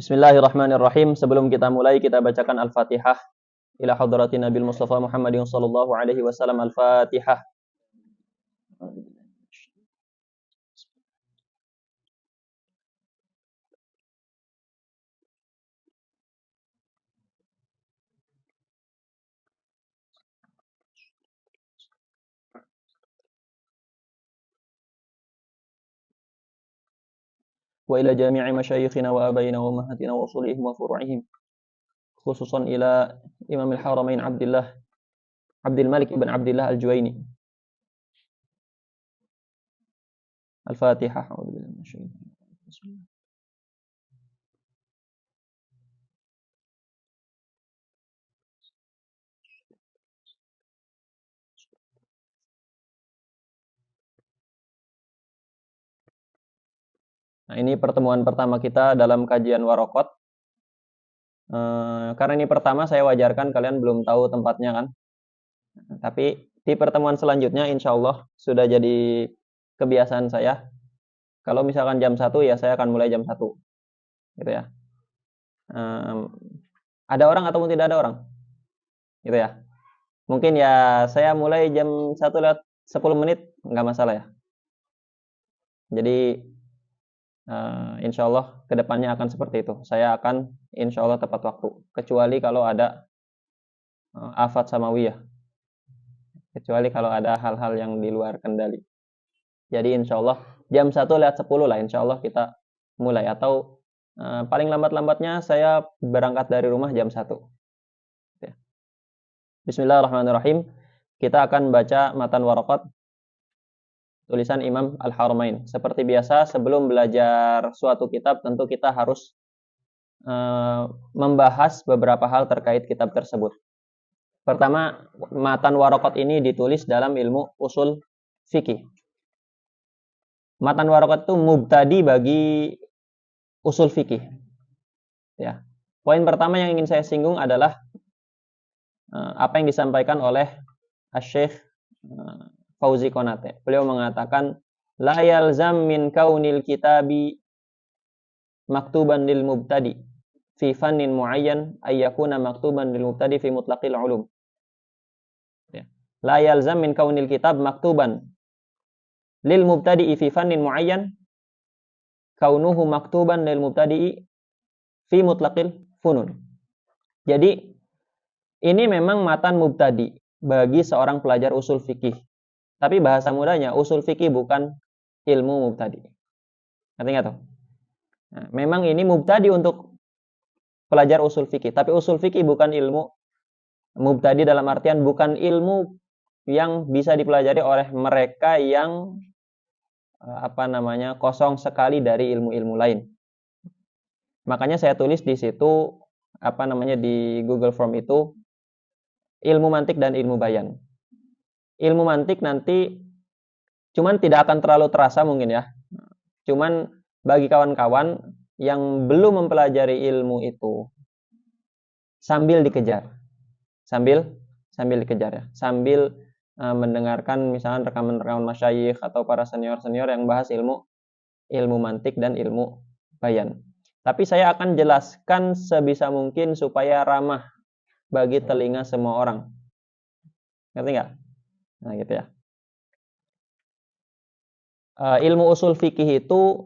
Bismillahirrahmanirrahim. Sebelum kita mulai, kita bacakan Al-Fatihah. Ila hadratin Nabil Mustafa Muhammadin sallallahu alaihi wasallam. Al-Fatihah. Wa ila jami'i masyayikhina wa abaina wa ummahatina wa usulihim wa furu'ihim. Khususan ila Imam al-Haramain Abdul Malik ibn Abdullah al-Juwaini. Al-Fatihah. A'udzubillahi minasyaitonir rajim. Nah, ini pertemuan pertama kita dalam kajian Waraqat. Karena ini pertama, saya wajarkan kalian belum tahu tempatnya kan. Tapi di pertemuan selanjutnya insya Allah sudah jadi kebiasaan saya. Kalau misalkan jam 1 ya saya akan mulai jam 1. Gitu ya. Ada orang ataupun tidak ada orang? Gitu ya. Mungkin ya saya mulai jam 1 lewat 10 menit nggak masalah ya. Jadi insya Allah kedepannya akan seperti itu. Saya akan insya Allah tepat waktu. Kecuali kalau ada afat samawiyah. Kecuali kalau ada hal-hal yang di luar kendali. Jadi insya Allah jam 1 lewat 10 lah insya Allah kita mulai. Atau paling lambat-lambatnya saya berangkat dari rumah jam 1. Ya. Bismillahirrahmanirrahim. Kita akan baca matan Waraqat tulisan Imam Al-Haramain. Seperti biasa, sebelum belajar suatu kitab, tentu kita harus membahas beberapa hal terkait kitab tersebut. Pertama, matan Waraqat ini ditulis dalam ilmu usul fikih. Matan Waraqat itu mubtadi bagi usul fikih. Ya. Poin pertama yang ingin saya singgung adalah apa yang disampaikan oleh Asy-Syaikh Fauzi Konate. Beliau mengatakan la yalzam min kaunil kitabi maktuban lil mubtadi fi fannin muayyan ay yakuna maktuban lil mubtadi fi mutlaqil ulum. Ya. La yalzam min kaunil kitab maktuban lil mubtadi fi fannin muayyan kaunuhu maktuban lil mubtadi fi mutlaqil funun. Jadi ini memang matan mubtadi bagi seorang pelajar usul fikih. Tapi bahasa mudahnya, usul fikih bukan ilmu mubtadi. Ngerti nggak tuh? Nah, memang ini mubtadi untuk pelajar usul fikih. Tapi usul fikih bukan ilmu mubtadi dalam artian bukan ilmu yang bisa dipelajari oleh mereka yang kosong sekali dari ilmu-ilmu lain. Makanya saya tulis di situ di Google Form itu ilmu mantik dan ilmu bayan. Ilmu mantik nanti cuman tidak akan terlalu terasa mungkin ya. Cuman bagi kawan-kawan yang belum mempelajari ilmu itu sambil dikejar. Sambil dikejar ya. Sambil mendengarkan misalkan rekaman-rekaman masyayikh atau para senior-senior yang bahas ilmu mantik dan ilmu bayan. Tapi saya akan jelaskan sebisa mungkin supaya ramah bagi telinga semua orang. Ngerti nggak? Nah gitu ya. Ilmu usul fikih itu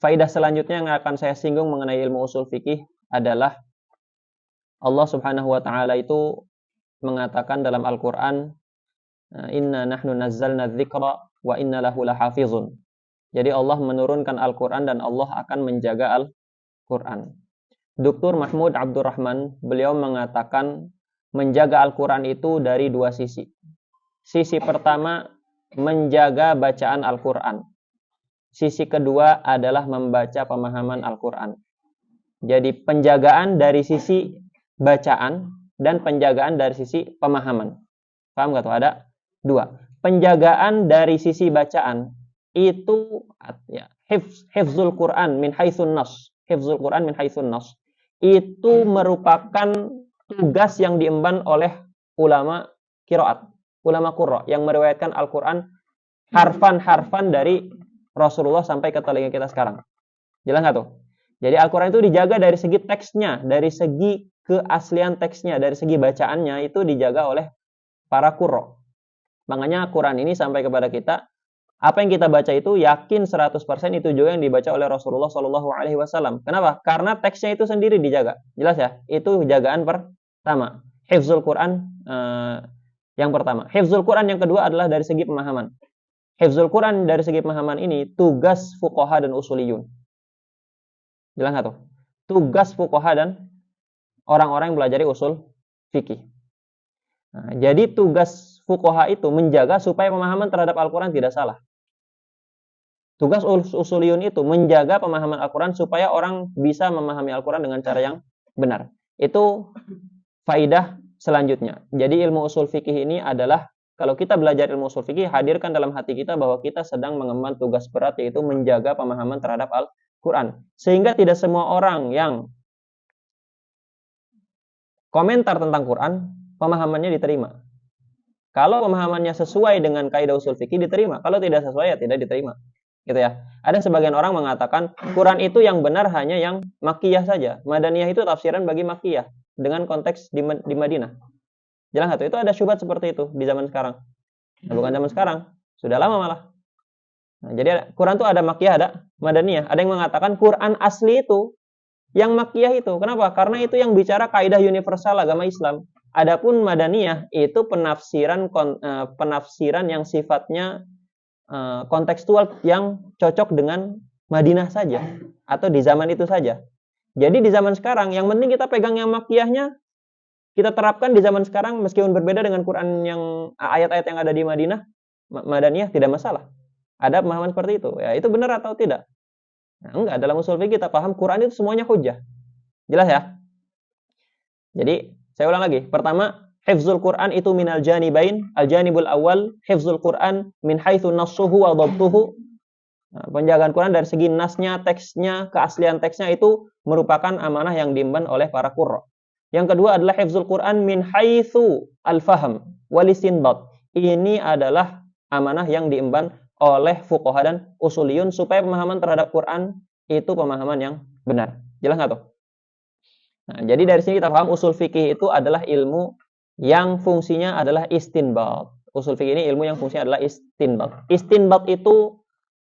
faidah selanjutnya yang akan saya singgung mengenai ilmu usul fikih adalah Allah Subhanahu wa taala itu mengatakan dalam Al-Qur'an inna nahnu nazzalna dzikra wa inna lahu lahafizun. Jadi Allah menurunkan Al-Qur'an dan Allah akan menjaga Al-Qur'an. Dr. Mahmud Abdurrahman beliau mengatakan menjaga Al-Quran itu dari dua sisi. Sisi pertama, menjaga bacaan Al-Quran. Sisi kedua adalah membaca pemahaman Al-Quran. Jadi penjagaan dari sisi bacaan dan penjagaan dari sisi pemahaman. Paham gak tuh? Ada dua. Penjagaan dari sisi bacaan itu ya, hifzul Quran min haitsun nas. Hifzul Quran min haitsun nas. Itu merupakan tugas yang diemban oleh ulama qiraat, ulama qurra yang meriwayatkan Al-Qur'an harfan-harfan dari Rasulullah sampai ke telinga kita sekarang. Jelas nggak tuh? Jadi Al-Quran itu dijaga dari segi teksnya, dari segi keaslian teksnya, dari segi bacaannya itu dijaga oleh para qurra. Makanya Quran ini sampai kepada kita, apa yang kita baca itu yakin 100% itu juga yang dibaca oleh Rasulullah Shallallahu Alaihi Wasallam. Kenapa? Karena teksnya itu sendiri dijaga. Jelas ya? Itu jagaan pertama. Hifzul Quran yang pertama. Hifzul Quran yang kedua adalah dari segi pemahaman. Hifzul Quran dari segi pemahaman ini tugas fuqaha dan usuliyun. Jelas nggak tuh? Tugas fuqaha dan orang-orang yang belajar usul fikih. Nah, jadi tugas fuqaha itu menjaga supaya pemahaman terhadap Al-Quran tidak salah. Tugas usuliyun itu menjaga pemahaman Al-Quran supaya orang bisa memahami Al-Quran dengan cara yang benar. Itu faidah selanjutnya. Jadi ilmu usul fikih ini adalah, kalau kita belajar ilmu usul fikih, hadirkan dalam hati kita bahwa kita sedang mengemban tugas berat, yaitu menjaga pemahaman terhadap Al-Quran. Sehingga tidak semua orang yang komentar tentang Quran, pemahamannya diterima. Kalau pemahamannya sesuai dengan kaidah usul fikih, diterima. Kalau tidak sesuai, ya tidak diterima. Gitu ya. Ada sebagian orang mengatakan Quran itu yang benar hanya yang Makkiyah saja. Madaniyah itu tafsiran bagi Makkiyah dengan konteks di Madinah. Jelas nggak tuh? Itu ada syubhat seperti itu di zaman sekarang. Nah, bukan zaman sekarang, sudah lama malah. Nah, jadi Quran itu ada Makkiyah, ada Madaniyah. Ada yang mengatakan Quran asli itu yang Makkiyah itu. Kenapa? Karena itu yang bicara kaidah universal agama Islam. Adapun Madaniyah itu penafsiran yang sifatnya kontekstual, yang cocok dengan Madinah saja atau di zaman itu saja. Jadi di zaman sekarang yang penting kita pegang yang Makkiyahnya, kita terapkan di zaman sekarang meskipun berbeda dengan Quran yang ayat-ayat yang ada di Madinah, Madaniyah, tidak masalah. Ada pemahaman seperti itu. Ya, itu benar atau tidak? Nah, enggak, dalam usul fikih kita paham Quran itu semuanya hujjah. Jelas ya? Jadi saya ulang lagi. Pertama, hifzul Quran itu minal janibain. Al-janibul awal, hifzul Quran min haitsu nassuhu wa dhabtuhu. Nah, penjagaan Quran dari segi nasnya, teksnya, keaslian teksnya itu merupakan amanah yang diemban oleh para qurra. Yang kedua adalah hifzul Quran min haitsu al-fahm wal istinbat. Ini adalah amanah yang diemban oleh fuqaha dan usuliyun supaya pemahaman terhadap Quran itu pemahaman yang benar. Jelas nggak tuh? Nah, jadi dari sini kita paham usul fikih itu adalah ilmu yang fungsinya adalah istinbat. Usul fikih ini ilmu yang fungsinya adalah istinbat. Istinbat itu,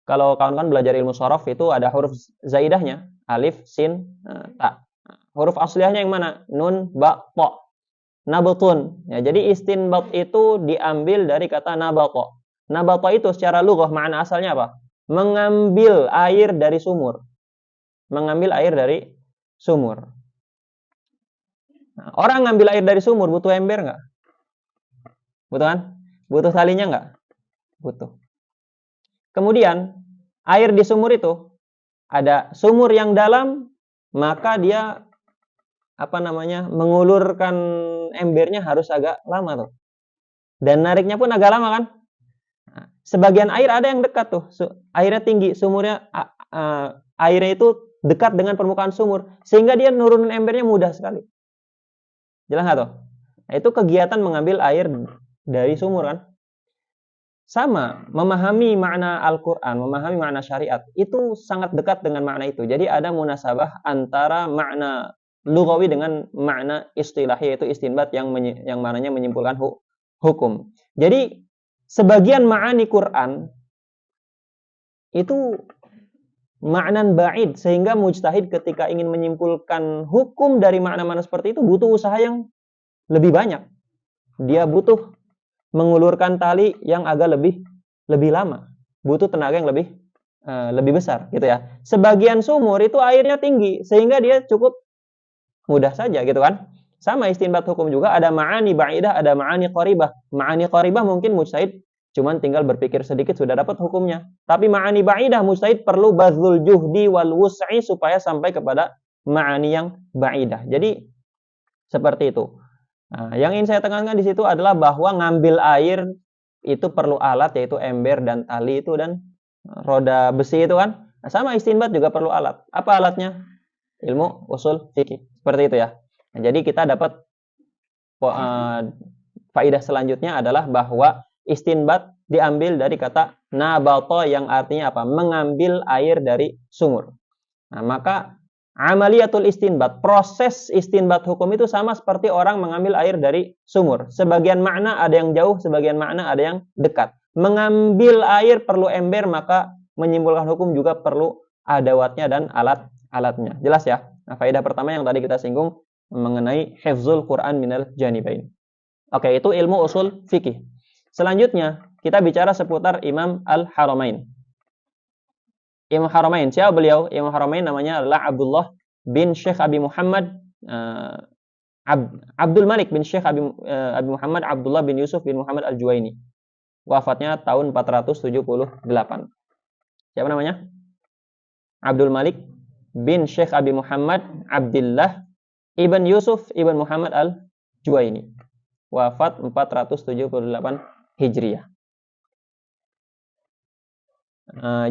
kalau kawan-kawan belajar ilmu shorof itu ada huruf zaidahnya, alif, sin, ta. Huruf asliahnya yang mana? Nun, ba, ta. Nabatun. Ya, jadi istinbat itu diambil dari kata nabata. Nabata itu secara lughah makna asalnya apa? Mengambil air dari sumur. Mengambil air dari sumur. Nah, orang ngambil air dari sumur butuh ember nggak? Butuh kan? Butuh talinya nggak? Butuh. Kemudian air di sumur itu ada sumur yang dalam, maka dia mengulurkan embernya harus agak lama tuh. Dan nariknya pun agak lama kan? Nah, sebagian air ada yang dekat tuh, airnya tinggi, sumurnya airnya itu dekat dengan permukaan sumur, sehingga dia nurunin embernya mudah sekali. Jelas nggak tuh? Nah, itu kegiatan mengambil air dari sumur kan? Sama, memahami makna Al-Quran, memahami makna syariat, itu sangat dekat dengan makna itu. Jadi ada munasabah antara makna lughawi dengan makna istilahi, yaitu istinbat yang maknanya menyimpulkan hukum. Jadi sebagian ma'ani Quran itu maknan ba'id, sehingga mujtahid ketika ingin menyimpulkan hukum dari makna-makna seperti itu butuh usaha yang lebih banyak. Dia butuh mengulurkan tali yang agak lebih lama, butuh tenaga yang lebih besar gitu ya. Sebagian sumur itu airnya tinggi sehingga dia cukup mudah saja gitu kan. Sama istinbat hukum juga, ada ma'ani ba'idah, ada ma'ani qaribah. Ma'ani qaribah mungkin mujtahid cuman tinggal berpikir sedikit sudah dapat hukumnya. Tapi ma'ani ba'idah mujtahid perlu bazlul juhdi wal wus'i supaya sampai kepada ma'ani yang ba'idah. Jadi seperti itu. Nah, yang ingin saya tekankan di situ adalah bahwa ngambil air itu perlu alat, yaitu ember dan tali itu dan roda besi itu kan. Nah, sama istinbat juga perlu alat. Apa alatnya? Ilmu usul fikih. Seperti itu ya. Nah, jadi kita dapat faidah selanjutnya adalah bahwa istinbat diambil dari kata nabata yang artinya apa? Mengambil air dari sumur. Nah, maka amaliyatul istinbat, proses istinbat hukum itu sama seperti orang mengambil air dari sumur. Sebagian makna ada yang jauh, sebagian makna ada yang dekat. Mengambil air perlu ember, maka menyimpulkan hukum juga perlu adawatnya dan alat-alatnya. Jelas ya? Nah, faedah pertama yang tadi kita singgung mengenai hifzul Quran minal janibain. Oke, itu ilmu usul fikih. Selanjutnya, kita bicara seputar Imam Al-Haramain. Imam Haramain, siapa beliau? Imam Haramain namanya adalah Abdullah bin Syekh Abi Muhammad Abdul Malik bin Syekh Abi Muhammad Abdullah bin Yusuf bin Muhammad Al-Juwaini. Wafatnya tahun 478. Siapa namanya? Abdul Malik bin Syekh Abi Muhammad Abdullah ibn Yusuf ibn Muhammad Al-Juwaini. Wafat 478 Hijriah.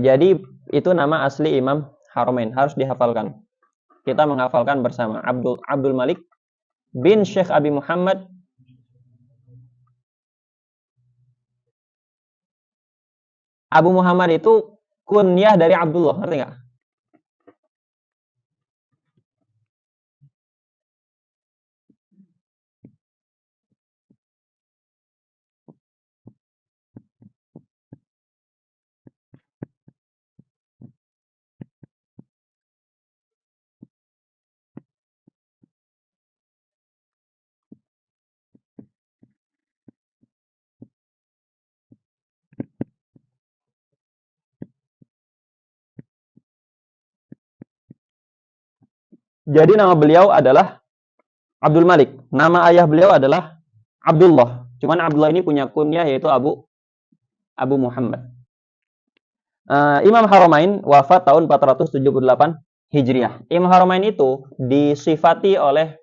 Jadi itu nama asli Imam Haramain, harus dihafalkan. Kita menghafalkan bersama. Abdul Malik bin Syekh Abi Muhammad Abu Muhammad itu kunyah dari Abdullah, ngerti nggak? Jadi nama beliau adalah Abdul Malik. Nama ayah beliau adalah Abdullah. Cuman Abdullah ini punya kunyah yaitu Abu Muhammad. Imam Haramain wafat tahun 478 Hijriah. Imam Haramain itu disifati oleh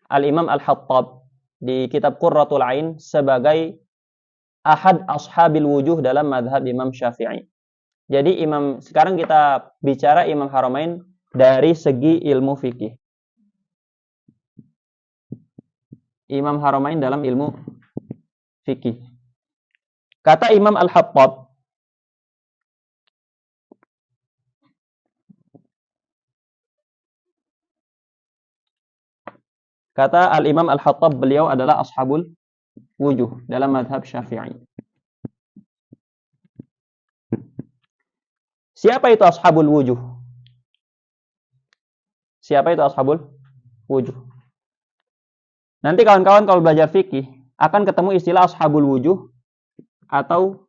Al-Imam Al-Hattab di kitab Qurratul Ain sebagai ahad ashabil wujuh dalam madhab Imam Syafi'i. Jadi sekarang kita bicara Imam Haramain dari segi ilmu fikih. Imam Haramain dalam ilmu fikih. Kata Imam Al-Hattab, kata Al-Imam Al-Hattab, beliau adalah ashabul wujuh dalam madhab Syafi'i. Siapa itu ashabul wujuh? Siapa itu ashabul wujuh? Nanti kawan-kawan kalau belajar fikih akan ketemu istilah ashabul wujuh atau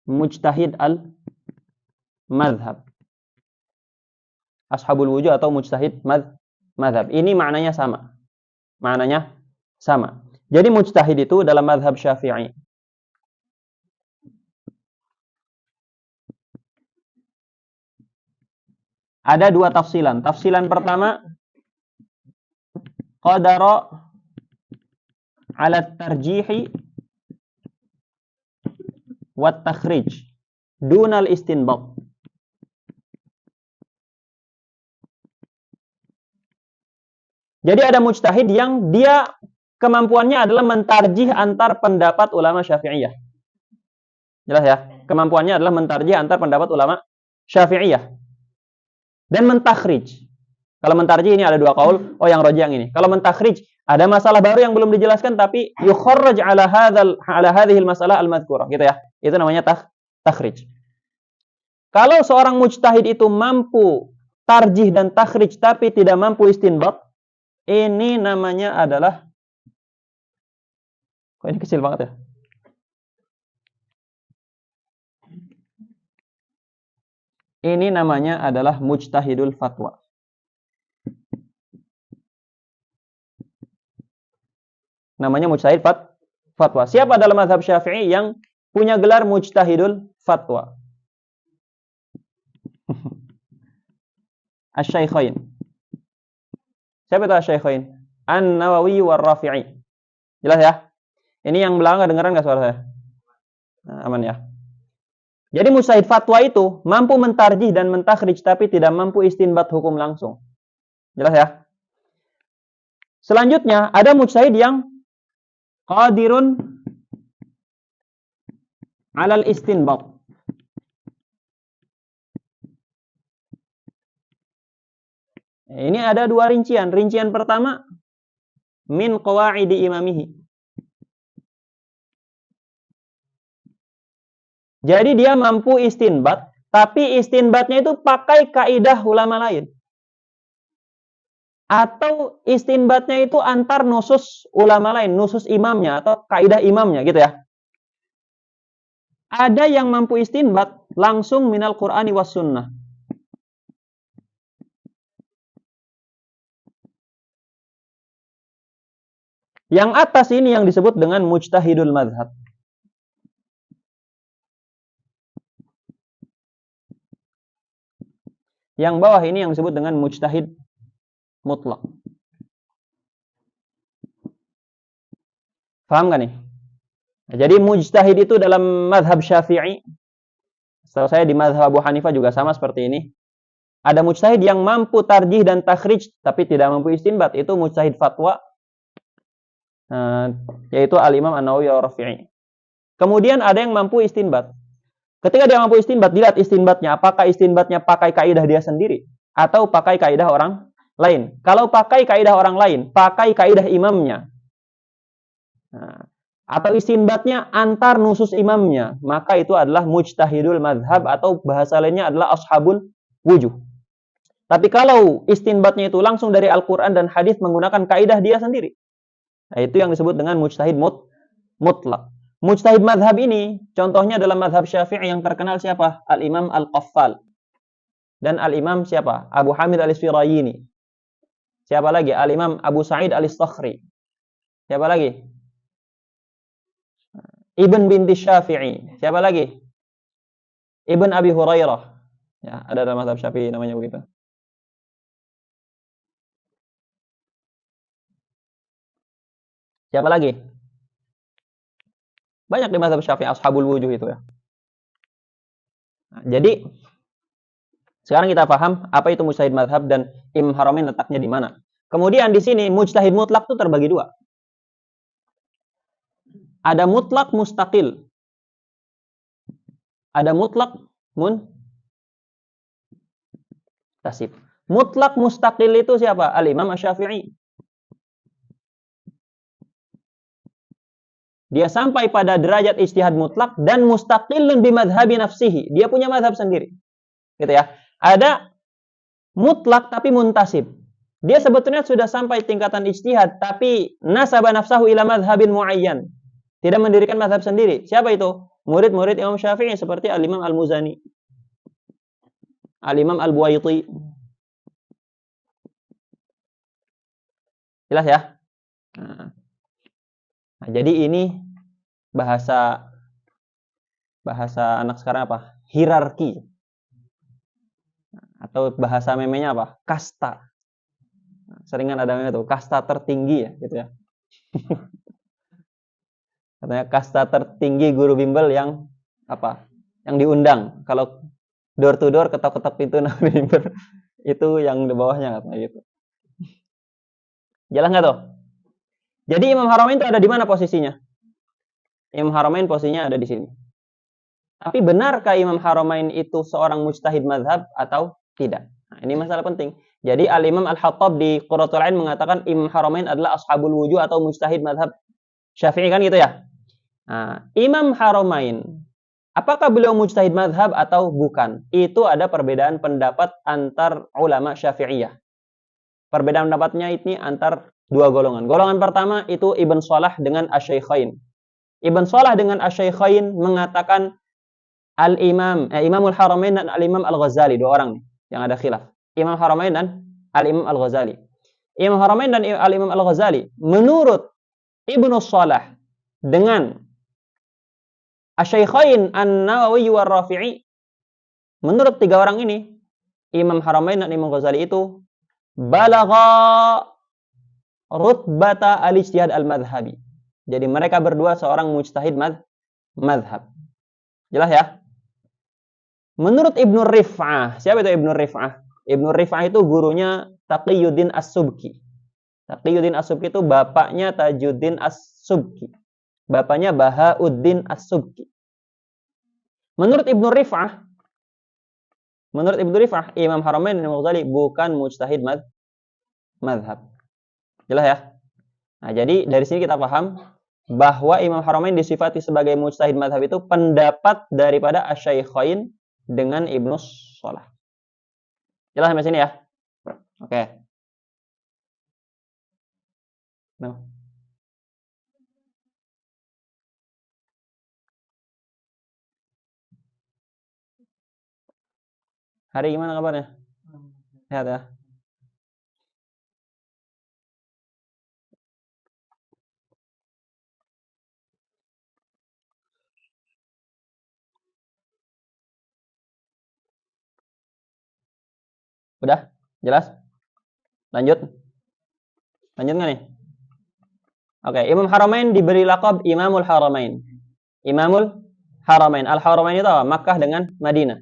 mujtahid al-madhab. Ashabul wujuh atau mujtahid madhab. Ini maknanya sama. Maknanya sama. Jadi mujtahid itu dalam madhab Syafi'i. Ada dua tafsilan. Tafsilan pertama, qadara ala tarjihi wa takhrij dunal istinbat. Jadi ada mujtahid yang dia kemampuannya adalah mentarjih antar pendapat ulama Syafi'iyah. Jelas ya? Kemampuannya adalah mentarjih antar pendapat ulama Syafi'iyah. Dan mentakhrij. Kalau mentarjih ini ada dua kaul, yang rajih yang ini. Kalau mentakhrij ada masalah baru yang belum dijelaskan tapi yukharraj ala hadhil masalah al-madhkurah, gitu ya. Itu namanya takhrij. Kalau seorang mujtahid itu mampu tarjih dan takhrij tapi tidak mampu istinbat, ini namanya adalah, kok ini kecil banget ya? Ini namanya adalah mujtahidul fatwa. Namanya mujtahid fatwa. Siapa dalam mazhab Syafi'i yang punya gelar mujtahidul fatwa? Asy-Syaikhain. Siapa itu Asy-Syaikhain? An-Nawawi war Rafi'i. Jelas ya? Ini yang belakang kedengeran enggak suara saya? Nah, aman ya? Jadi mujtahid fatwa itu mampu mentarjih dan mentakhrij tapi tidak mampu istinbat hukum langsung. Jelas ya? Selanjutnya ada mujtahid yang qadirun 'alal istinbat. Ini ada dua rincian. Rincian pertama, min qawaidi imamihi. Jadi dia mampu istinbat, tapi istinbatnya itu pakai kaidah ulama lain. Atau istinbatnya itu antar nusus ulama lain, nusus imamnya atau kaidah imamnya gitu ya. Ada yang mampu istinbat langsung minal Qur'ani was sunnah. Yang atas ini yang disebut dengan mujtahidul madhab. Yang bawah ini yang disebut dengan mujtahid mutlak. Paham gak nih? Jadi mujtahid itu dalam madhab Syafi'i, setahu saya di madhab Abu Hanifah juga sama seperti ini. Ada mujtahid yang mampu tarjih dan takhrij tapi tidak mampu istinbat, itu mujtahid fatwa, yaitu Al-Imam An-Nawawi Ar-Rafi'i. Kemudian ada yang mampu istinbat. Ketika dia mampu istinbat, dilihat istinbatnya, apakah istinbatnya pakai kaidah dia sendiri atau pakai kaidah orang lain. Kalau pakai kaidah orang lain, pakai kaidah imamnya, atau istinbatnya antar nusus imamnya, maka itu adalah mujtahidul madhab atau bahasa lainnya adalah ashabul wujuh. Tapi kalau istinbatnya itu langsung dari Al-Quran dan hadis menggunakan kaidah dia sendiri, nah, itu yang disebut dengan mujtahid mutlak. Mujtahid madhab ini, contohnya dalam madhab Syafi'i yang terkenal siapa? Al-Imam Al-Qaffal. Dan Al-Imam siapa? Abu Hamid Al-Isfirayini. Siapa lagi? Al-Imam Abu Sa'id Al-Istakhri. Siapa lagi? Ibn binti Syafi'i. Siapa lagi? Ibn Abi Hurairah. Ya, ada dalam mazhab Syafi'i namanya begitu. Siapa lagi? Banyak di mazhab Syafi'i ashabul wujuh itu ya. Nah, jadi sekarang kita paham apa itu mujtahid mazhab dan Imam Haramain letaknya di mana. Kemudian di sini mujtahid mutlak itu terbagi dua. Ada mutlak mustaqil. Ada mutlak muntasib. Mutlak mustaqil itu siapa? Al-Imam Asy-Syafi'i. Dia sampai pada derajat ijtihad mutlak dan mustaqillun bimadhabi nafsihi. Dia punya madhab sendiri. Gitu ya. Ada mutlak tapi muntasib. Dia sebetulnya sudah sampai tingkatan ijtihad tapi nasaba nafsahu ila madhabin muayyan. Tidak mendirikan madhab sendiri. Siapa itu? Murid-murid Imam Syafi'i seperti Al-Imam Al-Muzani, Al-Imam Al-Buwaiti. Jelas ya? Nah, jadi ini bahasa anak sekarang apa? Hierarki. Atau bahasa memenya apa? Kasta. Seringan ada memenya tuh, kasta tertinggi ya, gitu ya. Katanya kasta tertinggi guru bimbel yang apa? Yang diundang. Kalau door to door, ketok-ketok pintu bimbel, itu yang di bawahnya katanya gitu. Jelas nggak tuh? Jadi Imam Haramain itu ada di mana posisinya? Imam Haramain posisinya ada di sini. Tapi benarkah Imam Haramain itu seorang mujtahid mazhab atau tidak? Nah, ini masalah penting. Jadi Al-Imam Al-Hattab di Qurratul Ain mengatakan Imam Haramain adalah ashabul wujuh atau mujtahid mazhab Syafi'i kan gitu ya? Nah, Imam Haramain, apakah beliau mujtahid mazhab atau bukan? Itu ada perbedaan pendapat antar ulama Syafi'iyah. Perbedaan pendapatnya ini antar dua golongan. Golongan pertama itu Ibn Shalah dengan Asy-Syaikhain. Ibn Shalah dengan Asy-Syaikhain mengatakan Imamul Haramain dan Al-Imam Al-Ghazali, dua orang nih yang ada khilaf. Imam Haramain dan Al-Imam Al-Ghazali. Imam Haramain dan Al-Imam Al-Ghazali menurut Ibn Shalah dengan Asy-Syaikhain An-Nawawi wa Rafi'i, menurut tiga orang ini Imam Haramain dan Imam Ghazali itu balagha rutbata al-ijtihad al-madhhabi. Jadi mereka berdua seorang mujtahid madhab. Jelas ya? Menurut Ibnu Rif'ah, siapa itu Ibnu Rif'ah? Ibnu Rif'ah itu gurunya Taqiyuddin As-Subki. Taqiyuddin As-Subki itu bapaknya Tajuddin As-Subki. Bapaknya Bahauddin As-Subki. Menurut Ibnu Rif'ah, Imam Haramain dan Al-Ghazali bukan mujtahid madhab. Jelas ya? Nah, jadi dari sini kita paham bahwa Imam Haramain disifati sebagai mujtahid madhab itu pendapat daripada Asy-Syaikhain dengan Ibnu Shalah. Jelas sampai sini ya? Oke. Nah. Hari gimana kabarnya? Sehat ya? Udah? Jelas? Lanjut? Lanjut nggak nih? Oke, Imam Haramain diberi lakab Imamul Haramain. Imamul Haramain. Al-Haramain itu apa? Makkah dengan Madinah.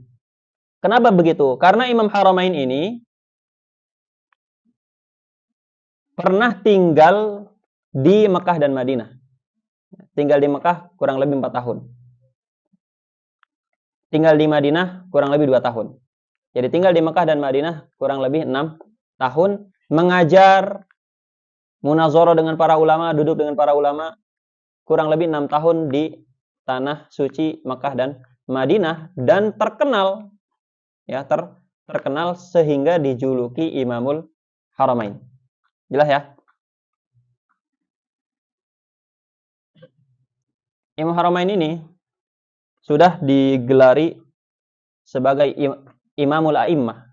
Kenapa begitu? Karena Imam Haramain ini pernah tinggal di Mekah dan Madinah. Tinggal di Mekah kurang lebih 4 tahun. Tinggal di Madinah kurang lebih 2 tahun. Jadi tinggal di Mekah dan Madinah kurang lebih 6 tahun. Mengajar, munazoroh dengan para ulama, duduk dengan para ulama. Kurang lebih 6 tahun di tanah suci Mekah dan Madinah. Dan terkenal, ya terkenal sehingga dijuluki Imamul Haramain. Jelas ya? Imam Haramain ini sudah digelari sebagai Imamul A'immah.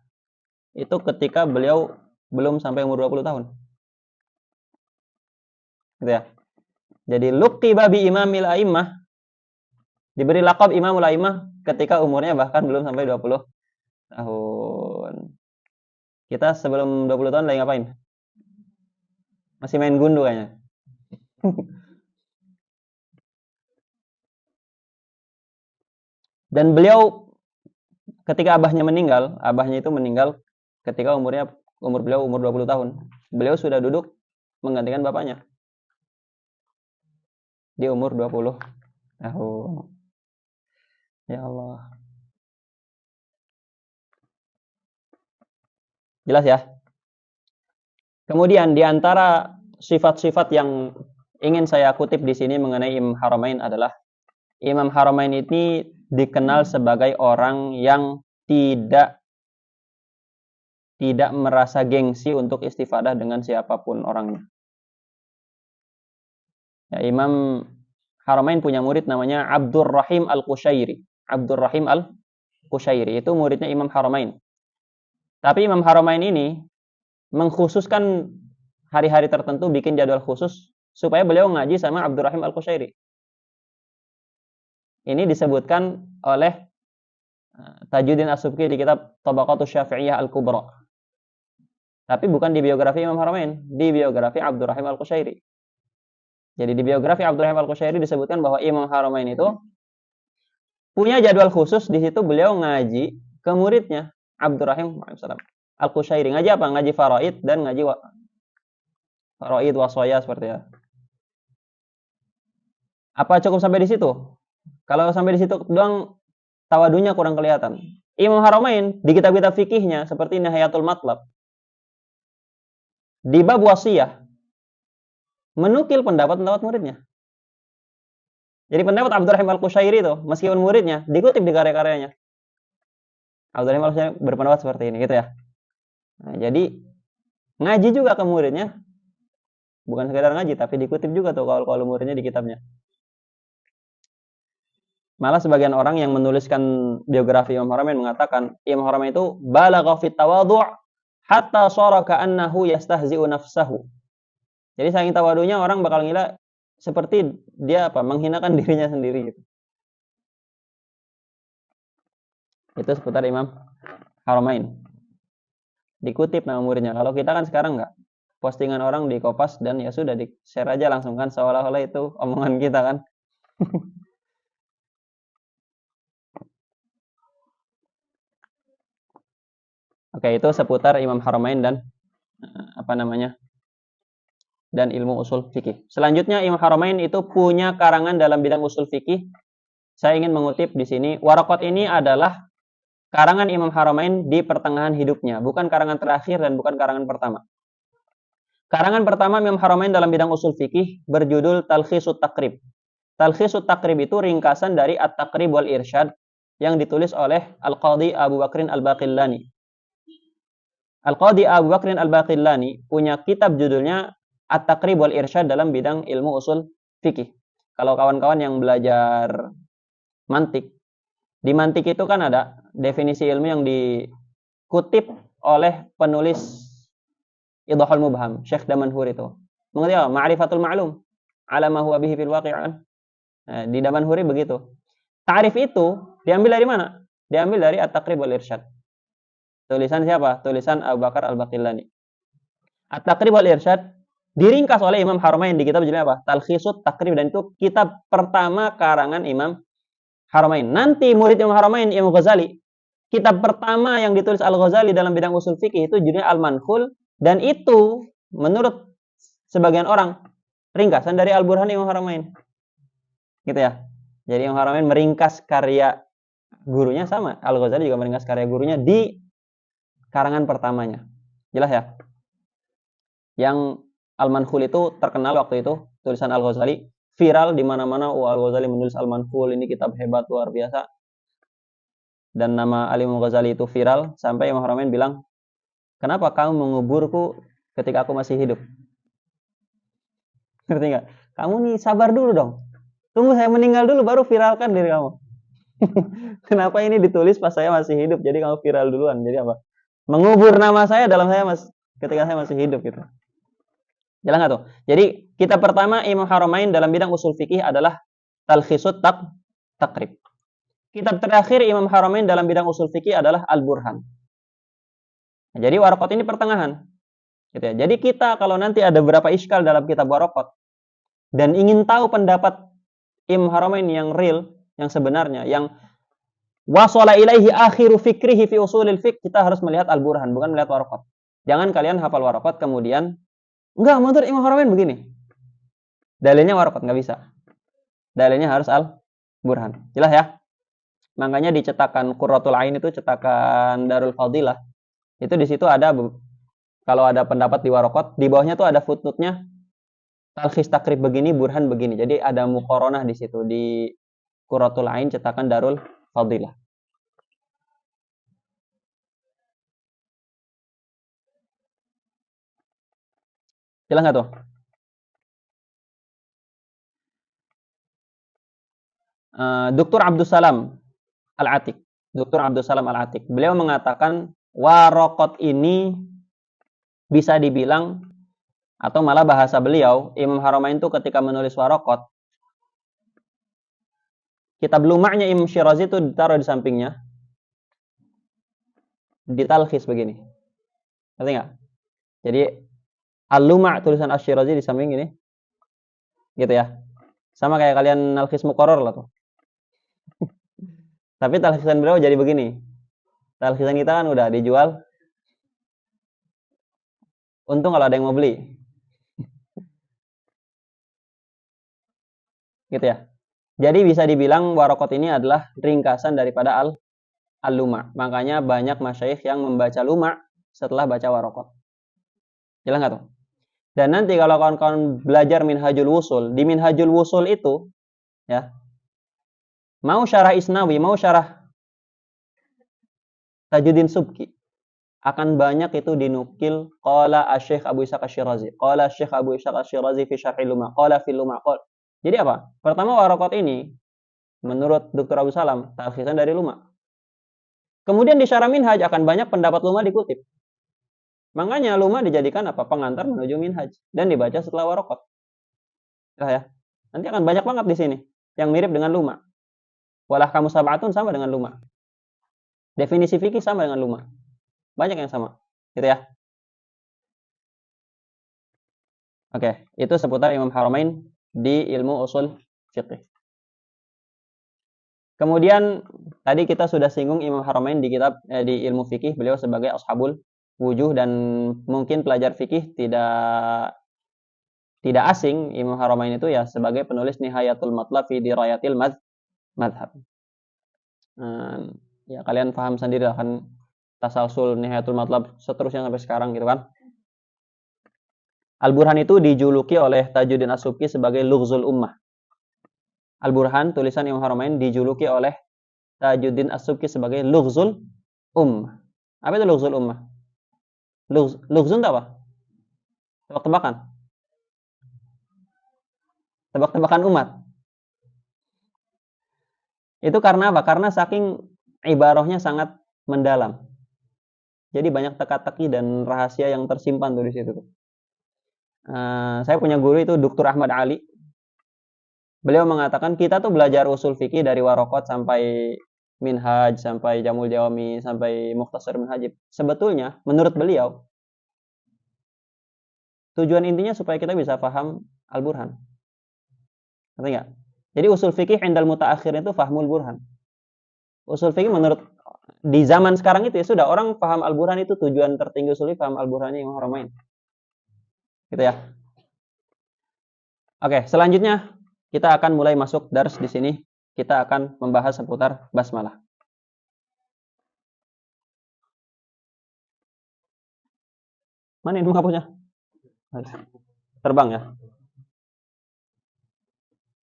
Itu ketika beliau belum sampai umur 20 tahun. Gitu ya. Jadi luqiba bi Imamil A'immah, diberi lakab Imamul A'immah ketika umurnya bahkan belum sampai 20 tahun. Kita sebelum 20 tahun lagi ngapain? Masih main gundu kayaknya. Dan beliau ketika abahnya itu meninggal ketika umur beliau umur 20 tahun. Beliau sudah duduk menggantikan bapaknya di umur 20 tahun. Ya Allah. Jelas ya? Kemudian di antara sifat-sifat yang ingin saya kutip di sini mengenai Imam Haramain adalah Imam Haramain ini dikenal sebagai orang yang tidak merasa gengsi untuk istifadah dengan siapapun orangnya. Ya, Imam Haramain punya murid namanya Abdurrahim Al-Qushairi. Abdurrahim Al-Qushairi itu muridnya Imam Haramain. Tapi Imam Haramain ini mengkhususkan hari-hari tertentu, bikin jadwal khusus supaya beliau ngaji sama Abdurrahim Al-Qushairi. Ini disebutkan oleh Tajuddin As-Subki di kitab Tabaqatus Syafi'iyah Al-Kubra. Tapi bukan di biografi Imam Haramain, di biografi Abdurrahim Al-Qushairi. Jadi di biografi Abdurrahim Al-Qushairi disebutkan bahwa Imam Haramain itu punya jadwal khusus, di situ beliau ngaji ke muridnya Abdurrahim Al-Qushairi. Ngaji apa? Ngaji faraid dan ngaji faraid waswaya seperti ya. Apa cukup sampai di situ? Kalau sampai di situ doang tawadunya kurang kelihatan. Imam Haramain di kitab-kitab fikihnya seperti Nihayatul Matlab di bab wasiyah menukil pendapat-pendapat muridnya. Jadi pendapat Abdurrahim Al-Qushairi itu meskipun muridnya dikutip di karya-karyanya. Abdurrahim Al-Qushairi berpendapat seperti ini gitu ya. Nah, jadi ngaji juga ke muridnya. Bukan sekedar ngaji tapi dikutip juga tuh kalau muridnya di kitabnya. Malah sebagian orang yang menuliskan biografi Imam Haramain mengatakan Imam Haramain itu balagha fit tawadhu' hatta shara ka'annahu yastahzi'u nafsahu. Jadi saking tawadunya orang bakal ngira seperti dia menghinakan dirinya sendiri gitu. Itu seputar Imam Haramain. Dikutip nama muridnya. Kalau kita kan sekarang enggak. Postingan orang di Kompas dan ya sudah di-share aja langsung kan seolah-olah itu omongan kita kan. Oke, itu seputar Imam Haramain dan dan ilmu usul fikih. Selanjutnya Imam Haramain itu punya karangan dalam bidang usul fikih saya ingin mengutip di sini, Waraqat ini adalah karangan Imam Haramain di pertengahan hidupnya, bukan karangan terakhir dan bukan karangan pertama. Karangan pertama Imam Haramain dalam bidang usul fikih berjudul Talkhisut Taqrib. Talkhisut Taqrib itu ringkasan dari At-Taqrib wal Irsyad yang ditulis oleh Al-Qadhi Abu Bakrin Al-Baqillani. Al-Qadhi Abu Bakrin Al-Baqillani punya kitab judulnya At-Taqrib wal Irsyad dalam bidang ilmu usul fikih. Kalau kawan-kawan yang belajar mantik, di mantik itu kan ada definisi ilmu yang dikutip oleh penulis Idhahul Mubham, Syekh Damanhur itu. Mengerti apa? Ma'rifatul ma'lum ala ma huwa bihi fil waqi'an. Nah, di Damanhuri begitu. Ta'rif itu diambil dari mana? Diambil dari At-Taqrib wal Irsyad. Tulisan siapa? Tulisan Abu Bakar Al-Baqillani. At-Taqrib wal Irsyad diringkas oleh Imam Haramain di kitab judulnya apa? Talkhisut Taqrib, dan itu kitab pertama karangan Imam Haramain. Nanti murid Imam Haramain, Imam Ghazali, kitab pertama yang ditulis Al-Ghazali dalam bidang usul fikih itu judulnya Al-Manhul, dan itu menurut sebagian orang ringkasan dari Al-Burhan Imam Haramain. Gitu ya. Jadi Imam Haramain meringkas karya gurunya, sama Al-Ghazali juga meringkas karya gurunya di karangan pertamanya. Jelas ya? Yang Al-Manhul itu terkenal waktu itu, tulisan Al-Ghazali viral di mana-mana. Al-Ghazali menulis Al-Manhul, ini kitab hebat luar biasa. Dan nama Al-Imam Ghazali itu viral sampai Imam Haramain bilang, "Kenapa kamu menguburku ketika aku masih hidup?" Ngerti nggak? Kamu nih sabar dulu dong. Tunggu saya meninggal dulu baru viralkan diri kamu. Kenapa ini ditulis pas saya masih hidup? Jadi kamu viral duluan. Jadi apa? Mengubur nama saya dalam ketika saya masih hidup gitu. Jelas nggak tuh? Jadi kitab pertama Imam Haramain dalam bidang usul fikih adalah Talkhisut Taqrib. Kitab terakhir Imam Haramain dalam bidang usul fikih adalah Al-Burhan. Nah, jadi Waraqat ini pertengahan. Gitu ya. Jadi kita kalau nanti ada beberapa iskal dalam kitab Waraqat dan ingin tahu pendapat Imam Haramain yang real, yang sebenarnya, yang wasala ilaihi akhiru fikrihi fi usulil fiqh, kita harus melihat Al-Burhan, bukan melihat Waraqat. Jangan kalian hafal Waraqat kemudian enggak, menurut Imam Haramain begini. Dalilnya Waraqat, nggak bisa. Dalilnya harus Al-Burhan. Jelas ya? Makanya di cetakan Qurratul Ain itu, cetakan Darul Fadilah, itu di situ ada, kalau ada pendapat di Waraqat, di bawahnya tuh ada footnote-nya Talkhis Takrib begini, Burhan begini. Jadi ada muqaranah di situ di Qurratul Ain cetakan Darul Fadilah. Jelas nggak tuh? Dr. Abdus Salam Al-Atiq. Dr. Abdus Salam Al-Atiq. Beliau mengatakan Waraqat ini bisa dibilang, atau malah bahasa beliau, Imam Haramain itu ketika menulis Waraqat, kitab Luma'nya Imam Syirazi itu ditaruh di sampingnya, ditalkhis begini. Ngerti nggak? Jadi Al-Luma' tulisan Asy-Syirazi di samping ini. Gitu ya. Sama kayak kalian nalkhis muqarrar lah tuh. Tapi talkhisan beliau jadi begini. Talkhisan kita kan udah dijual. Untung kalau ada yang mau beli. Gitu ya. Jadi bisa dibilang Waraqat ini adalah ringkasan daripada Al-Luma'. Makanya banyak masyayikh yang membaca Luma' setelah baca Waraqat. Jelas nggak tuh? Dan nanti kalau kawan-kawan belajar Minhajul Wusul, di Minhajul Wusul itu, ya, mau syarah Isnawi, mau syarah Tajuddin Subki, akan banyak itu dinukil qala Asy-Syaikh Abu Ishaq Asy-Syirazi, qala Syekh Abu Ishaq Asy-Syirazi fi Syarh Luma, qala fil Luma, qala. Jadi apa? Pertama Waraqat ini menurut Dr. Abu Salam talkhisan dari Luma. Kemudian di syarah Minhaj akan banyak pendapat Luma dikutip. Makanya Luma dijadikan apa? Pengantar menuju Minhaj dan dibaca setelah Waraqat. Nah, ya. Nanti akan banyak banget di sini yang mirip dengan Luma. Walah kamu sab'atun sama dengan Luma. Definisi fikih sama dengan Luma. Banyak yang sama. Gitu ya. Oke, itu seputar Imam Haramain di ilmu usul fikih. Kemudian tadi kita sudah singgung Imam Haramain di kitab di ilmu fikih, beliau sebagai ashabul wujuh, dan mungkin pelajar fikih tidak asing Imam Haramain itu ya sebagai penulis Nihayatul Matlab fi Dirayatil madhab. Ya kalian paham sendiri lah kan, tasalsul, nihayatul matlab, seterusnya sampai sekarang gitu kan. Al-Burhan itu dijuluki oleh Tajuddin As-Subki sebagai Lughzul Ummah. Al-Burhan, tulisan Imam Haramain, dijuluki oleh Tajuddin As-Subki sebagai Lughzul Ummah. Apa itu Lughzul Ummah? Lughzun itu apa? Tebak-tebakan. Tebak-tebakan umat. Itu karena apa? Karena saking ibarahnya sangat mendalam. Jadi banyak teka-teki dan rahasia yang tersimpan tuh di situ. Saya punya guru itu Dr. Ahmad Ali. Beliau mengatakan kita tuh belajar usul fikih dari Waraqat sampai Minhaj, sampai Jamul Jawami, sampai Mukhtasar Minhaj. Sebetulnya menurut beliau tujuan intinya supaya kita bisa paham Al-Burhan. Ngerti nggak? Jadi usul fikih indal mutaakhir itu fahmul burhan. Usul fikih menurut di zaman sekarang itu ya sudah orang paham Al-Burhan itu tujuan tertinggi usul fikih paham Al-Burhannya Imam Haramain. Gitu ya. Oke, selanjutnya kita akan mulai masuk dars di sini. Kita akan membahas seputar basmalah. Mana ini hapusnya? Terbang ya.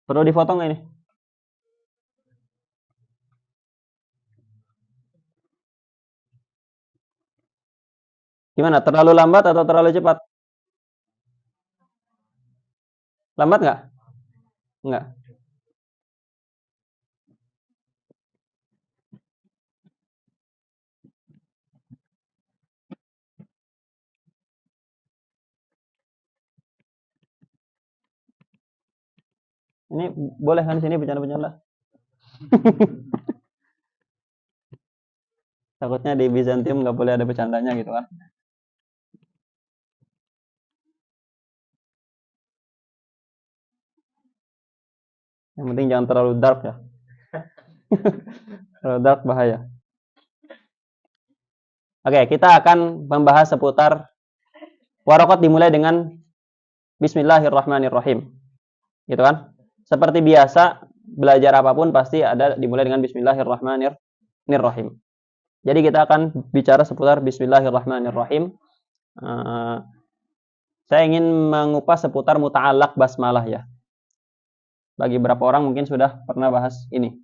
Perlu difoto nggak ini? Gimana? Terlalu lambat atau terlalu cepat? Lambat nggak? Nggak. Ini boleh kan di sini bercanda-bercanda? Takutnya di Bizantium nggak boleh ada bercandanya gitu kan? Yang penting jangan terlalu dark ya. Terlalu dark bahaya. Oke, kita akan membahas seputar Waraqat dimulai dengan Bismillahirrahmanirrahim. Gitu kan? Seperti biasa, belajar apapun pasti ada dimulai dengan Bismillahirrahmanirrahim. Jadi kita akan bicara seputar Bismillahirrahmanirrahim. Saya ingin mengupas seputar muta'alaq basmalah ya. Bagi beberapa orang mungkin sudah pernah bahas ini.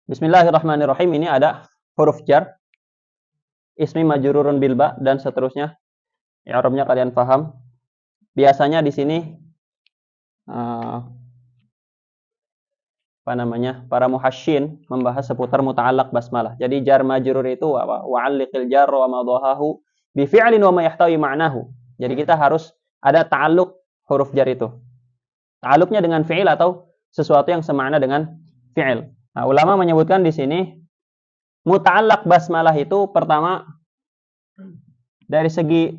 Bismillahirrahmanirrahim, ini ada huruf jar, ismi majrurun bil ba, dan seterusnya. I'rabnya kalian paham. Biasanya di sini para muhasyyin membahas seputar muta'alaq basmalah. Jadi jar majrur itu apa? Wa'alliqil jar wa ma dhahahu bi fi'lin wa ma yahtawi ma'nahu. Jadi kita harus ada ta'alluq huruf jar itu. Ta'alluqnya dengan fi'il atau sesuatu yang semakna dengan fi'il. Nah, ulama menyebutkan di sini muta'alaq basmalah itu pertama dari segi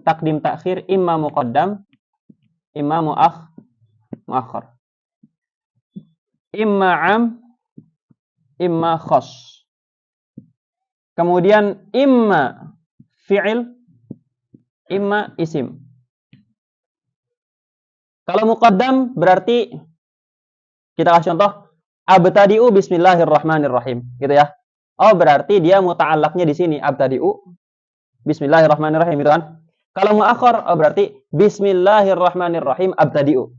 takdim takhir imma muqaddam, imma muakhar. Imma am, imma khas. Kemudian imma fi'il, imma isim. Kalau muqaddam berarti kita kasih contoh abtadi'u bismillahirrahmanirrahim, gitu ya. Oh, berarti dia muta'allaqnya di sini abtadi'u bismillahirrahmanirrahim, gitu kan. Kalau muakhar, oh berarti bismillahirrahmanirrahim abtadi'u.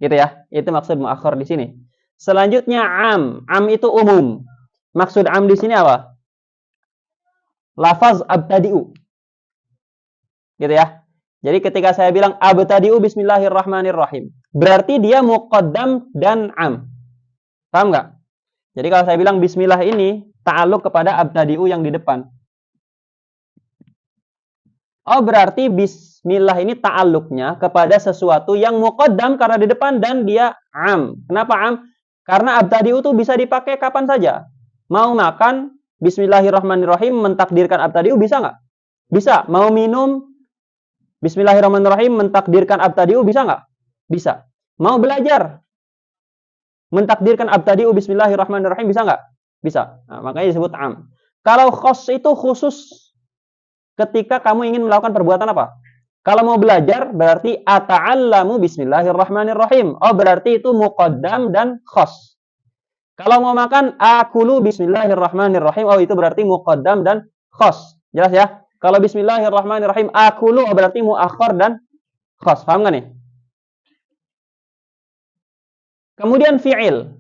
Gitu ya. Itu maksud muakhar di sini. Selanjutnya am. Am itu umum. Maksud am di sini apa? Lafaz abtadi'u. Gitu ya. Jadi ketika saya bilang abtadi'u bismillahirrahmanirrahim, berarti dia muqaddam dan am. Paham nggak? Jadi kalau saya bilang bismillah ini ta'alluq kepada abtadi'u yang di depan. Oh, berarti bismillah ini ta'alluqnya kepada sesuatu yang muqaddam karena di depan dan dia am. Kenapa am? Karena abtadi'u itu bisa dipakai kapan saja. Mau makan, bismillahirrahmanirrahim, mentakdirkan abtadi'u bisa nggak? Bisa. Mau minum, bismillahirrahmanirrahim, mentakdirkan abtadi'u bisa nggak? Bisa. Mau belajar, mentakdirkan abtadi'u bismillahirrahmanirrahim bisa nggak? Bisa. Nah, makanya disebut am. Kalau khos itu khusus ketika kamu ingin melakukan perbuatan apa? Kalau mau belajar berarti ata'allamu bismillahirrahmanirrahim. Oh, berarti itu muqaddam dan khas. Kalau mau makan akulu bismillahirrahmanirrahim. Oh, itu berarti muqaddam dan khas. Jelas ya? Kalau bismillahirrahmanirrahim akulu oh, berarti muakhar dan khas. Paham enggak nih? Kemudian fi'il.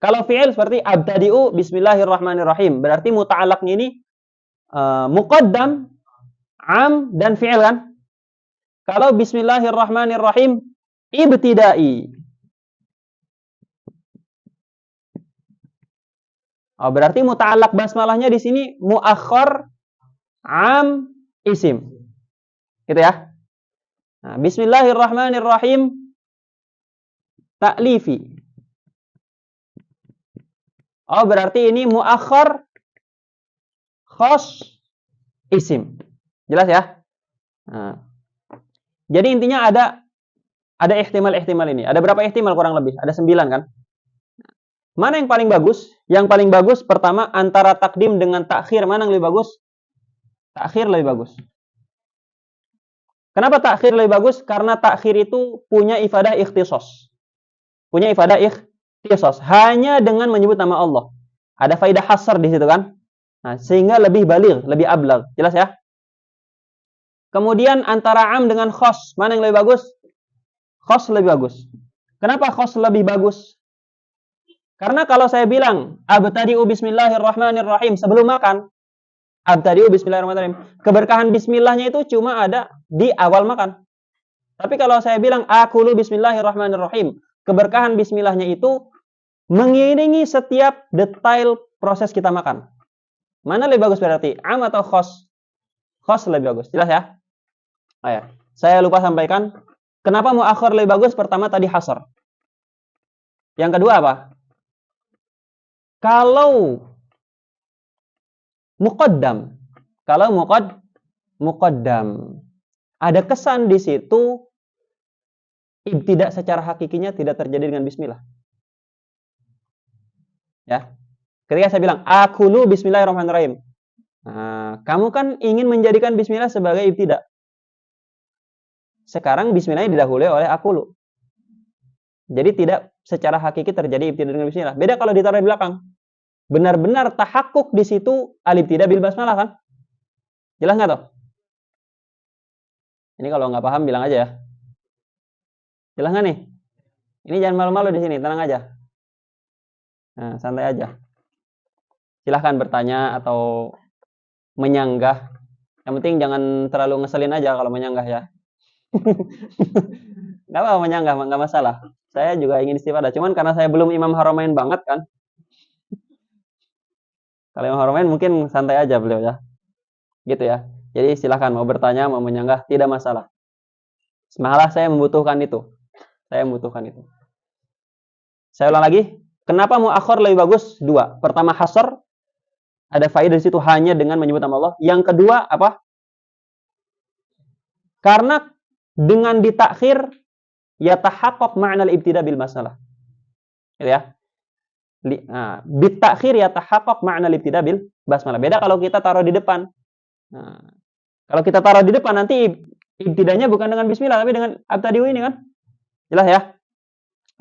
Kalau fi'il seperti abtadi'u bismillahirrahmanirrahim. Berarti muta'alaqnya ini muqaddam, am, dan fi'il kan? Kalau bismillahirrahmanirrahim ibtida'i. Oh, berarti muta'alaq basmalahnya di sini muakhar, am, isim. Gitu ya. Nah, bismillahirrahmanirrahim ta'lifi. Oh, berarti ini muakhar, khas, isim. Jelas ya? Nah, jadi intinya ada ihtimal-ihtimal ini. Ada berapa ihtimal kurang lebih? Ada 9 kan? Mana yang paling bagus? Yang paling bagus pertama antara takdim dengan takhir. Mana yang lebih bagus? Takhir lebih bagus. Kenapa takhir lebih bagus? Karena takhir itu punya ifadah ikhtisos. Punya ifadah ikhtisos. Hanya dengan menyebut nama Allah. Ada faidah hasar di situ kan? Nah, sehingga lebih baligh, lebih ablag. Jelas ya? Kemudian antara am dengan khos. Mana yang lebih bagus? Khos lebih bagus. Kenapa khos lebih bagus? Karena kalau saya bilang abtadi'u bismillahirrahmanirrahim sebelum makan, abtadi'u bismillahirrahmanirrahim, keberkahan bismillahnya itu cuma ada di awal makan. Tapi kalau saya bilang akulu bismillahirrahmanirrahim, keberkahan bismillahnya itu mengiringi setiap detail proses kita makan. Mana lebih bagus berarti? Am atau khos? Khos lebih bagus. Jelas ya? Oh ya. Saya lupa sampaikan, kenapa muakhir lebih bagus? Pertama tadi hasar. Yang kedua apa? Kalau muqaddam, muqaddam, ada kesan di situ ibtidak secara hakikinya tidak terjadi dengan bismillah. Ya. Ketika saya bilang akulu bismillahirrahmanirrahim. Nah, kamu kan ingin menjadikan bismillah sebagai ibtidak. Sekarang bismillahnya didahului oleh akulu. Jadi tidak secara hakiki terjadi ibtidak dengan bismillah. Beda kalau ditaruh di belakang. Benar-benar tahakkuk di situ al-ibtidah bil basmalah kan? Jelas nggak toh? Ini kalau nggak paham bilang aja ya. Jelas nggak nih? Ini jangan malu-malu di sini, tenang aja. Nah, santai aja. Silahkan bertanya atau menyanggah. Yang penting jangan terlalu ngeselin aja kalau menyanggah ya. Nggak apa-apa menyanggah, nggak masalah. Saya juga ingin istifadah. Cuman karena saya belum Imam Haramain banget kan. Kalau Imam Haramain mungkin santai aja beliau ya. Gitu ya. Jadi silahkan mau bertanya, mau menyanggah, tidak masalah. Malah saya membutuhkan itu. Saya membutuhkan itu. Saya ulang lagi. Kenapa muakhir lebih bagus? Dua. Pertama hasar. Ada faedah di situ hanya dengan menyebut nama Allah. Yang kedua apa? Karena dengan ditakhir yatahaqqaq ma'na al-ibtida bil masalah. Gitu ya. Bitakhir yatahaqqaq ma'na al-ibtida bil basmalah. Beda kalau kita taruh di depan. Nah, kalau kita taruh di depan nanti ibtidanya bukan dengan bismillah tapi dengan abtadi'u ini kan? Jelas ya?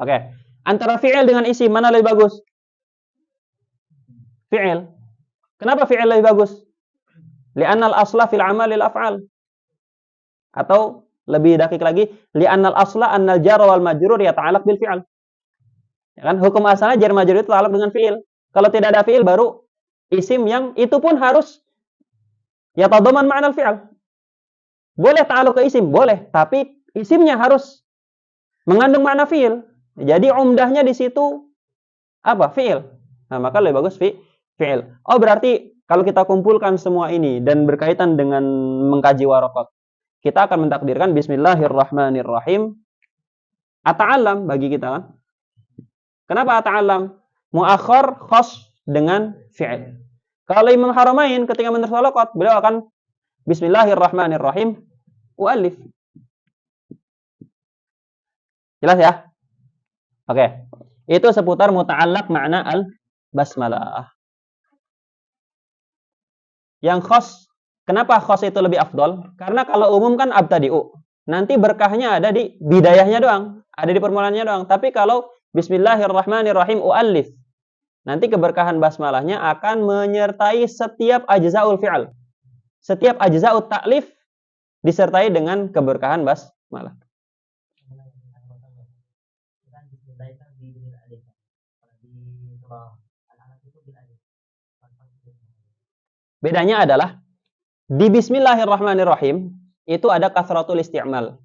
Oke. Antara fi'il dengan isim mana lebih bagus? Fi'il. Kenapa fi'il lebih bagus? Li'annal asla fil amalil af'al. Atau lebih dakik lagi, li'annal asla annal jar wal majrur yata'allaq bil fi'il. Ya kan? Hukum asalnya jar majrur itu ta'allaq dengan fi'il. Kalau tidak ada fi'il baru isim yang itu pun harus yatadamman ma'nal fi'il. Boleh ta'alluq ke isim, boleh, tapi isimnya harus mengandung makna fi'il. Jadi umdahnya di situ apa? Fi'il. Nah, maka lebih bagus fi'il. Oh, berarti kalau kita kumpulkan semua ini dan berkaitan dengan mengkaji waraqat, kita akan mentakdirkan bismillahirrahmanirrahim ata'allam bagi kita kan? Kenapa ata'allam? Muakhir khas dengan fi'il. Kalau Imam Haramain ketika menulis waraqat, beliau akan bismillahirrahmanirrahim u'allif. Jelas ya? Oke. Itu seputar muta'allaq makna al-basmalah. Yang khas Kenapa khos itu lebih afdol? Karena kalau umum kan abtadi'u. Nanti berkahnya ada di bidayahnya doang, ada di permulaannya doang. Tapi kalau bismillahirrahmanirrahim u'allif, nanti keberkahan basmalahnya akan menyertai setiap ajza'ul fi'al. Setiap ajza'ut ta'lif disertai dengan keberkahan basmalah. Bedanya adalah di bismillahirrahmanirrahim itu ada kathratul isti'mal.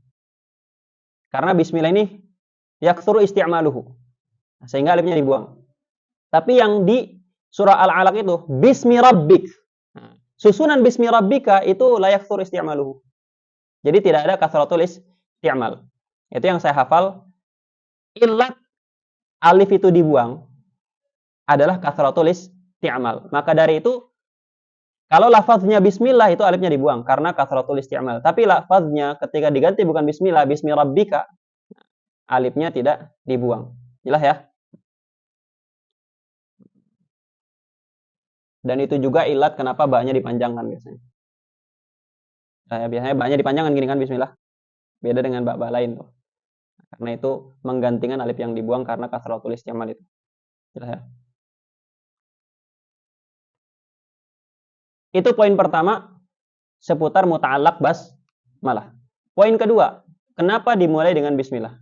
Karena bismillah ini yaktsuru isti'maluhu. Sehingga alifnya dibuang. Tapi yang di surah Al-Alaq itu bismi rabbik. Susunan bismi rabbika itu la yaktsuru isti'maluhu. Jadi tidak ada kathratul isti'mal. Itu yang saya hafal. Illat alif itu dibuang adalah kathratul isti'mal. Maka dari itu kalau lafaznya bismillah itu alifnya dibuang karena kathratul isti'mal. Tapi lafaznya ketika diganti bukan bismillah, bismi rabbika, alifnya tidak dibuang. Jelas ya? Dan itu juga ilat kenapa ba-nya dipanjangkan biasanya. Biasanya ba-nya dipanjangkan gini kan bismillah. Beda dengan ba lain tuh. Karena itu menggantikan alif yang dibuang karena kathratul isti'mal itu. Jelas ya? Itu poin pertama seputar muta'allaq basmalah. Poin kedua, kenapa dimulai dengan bismillah?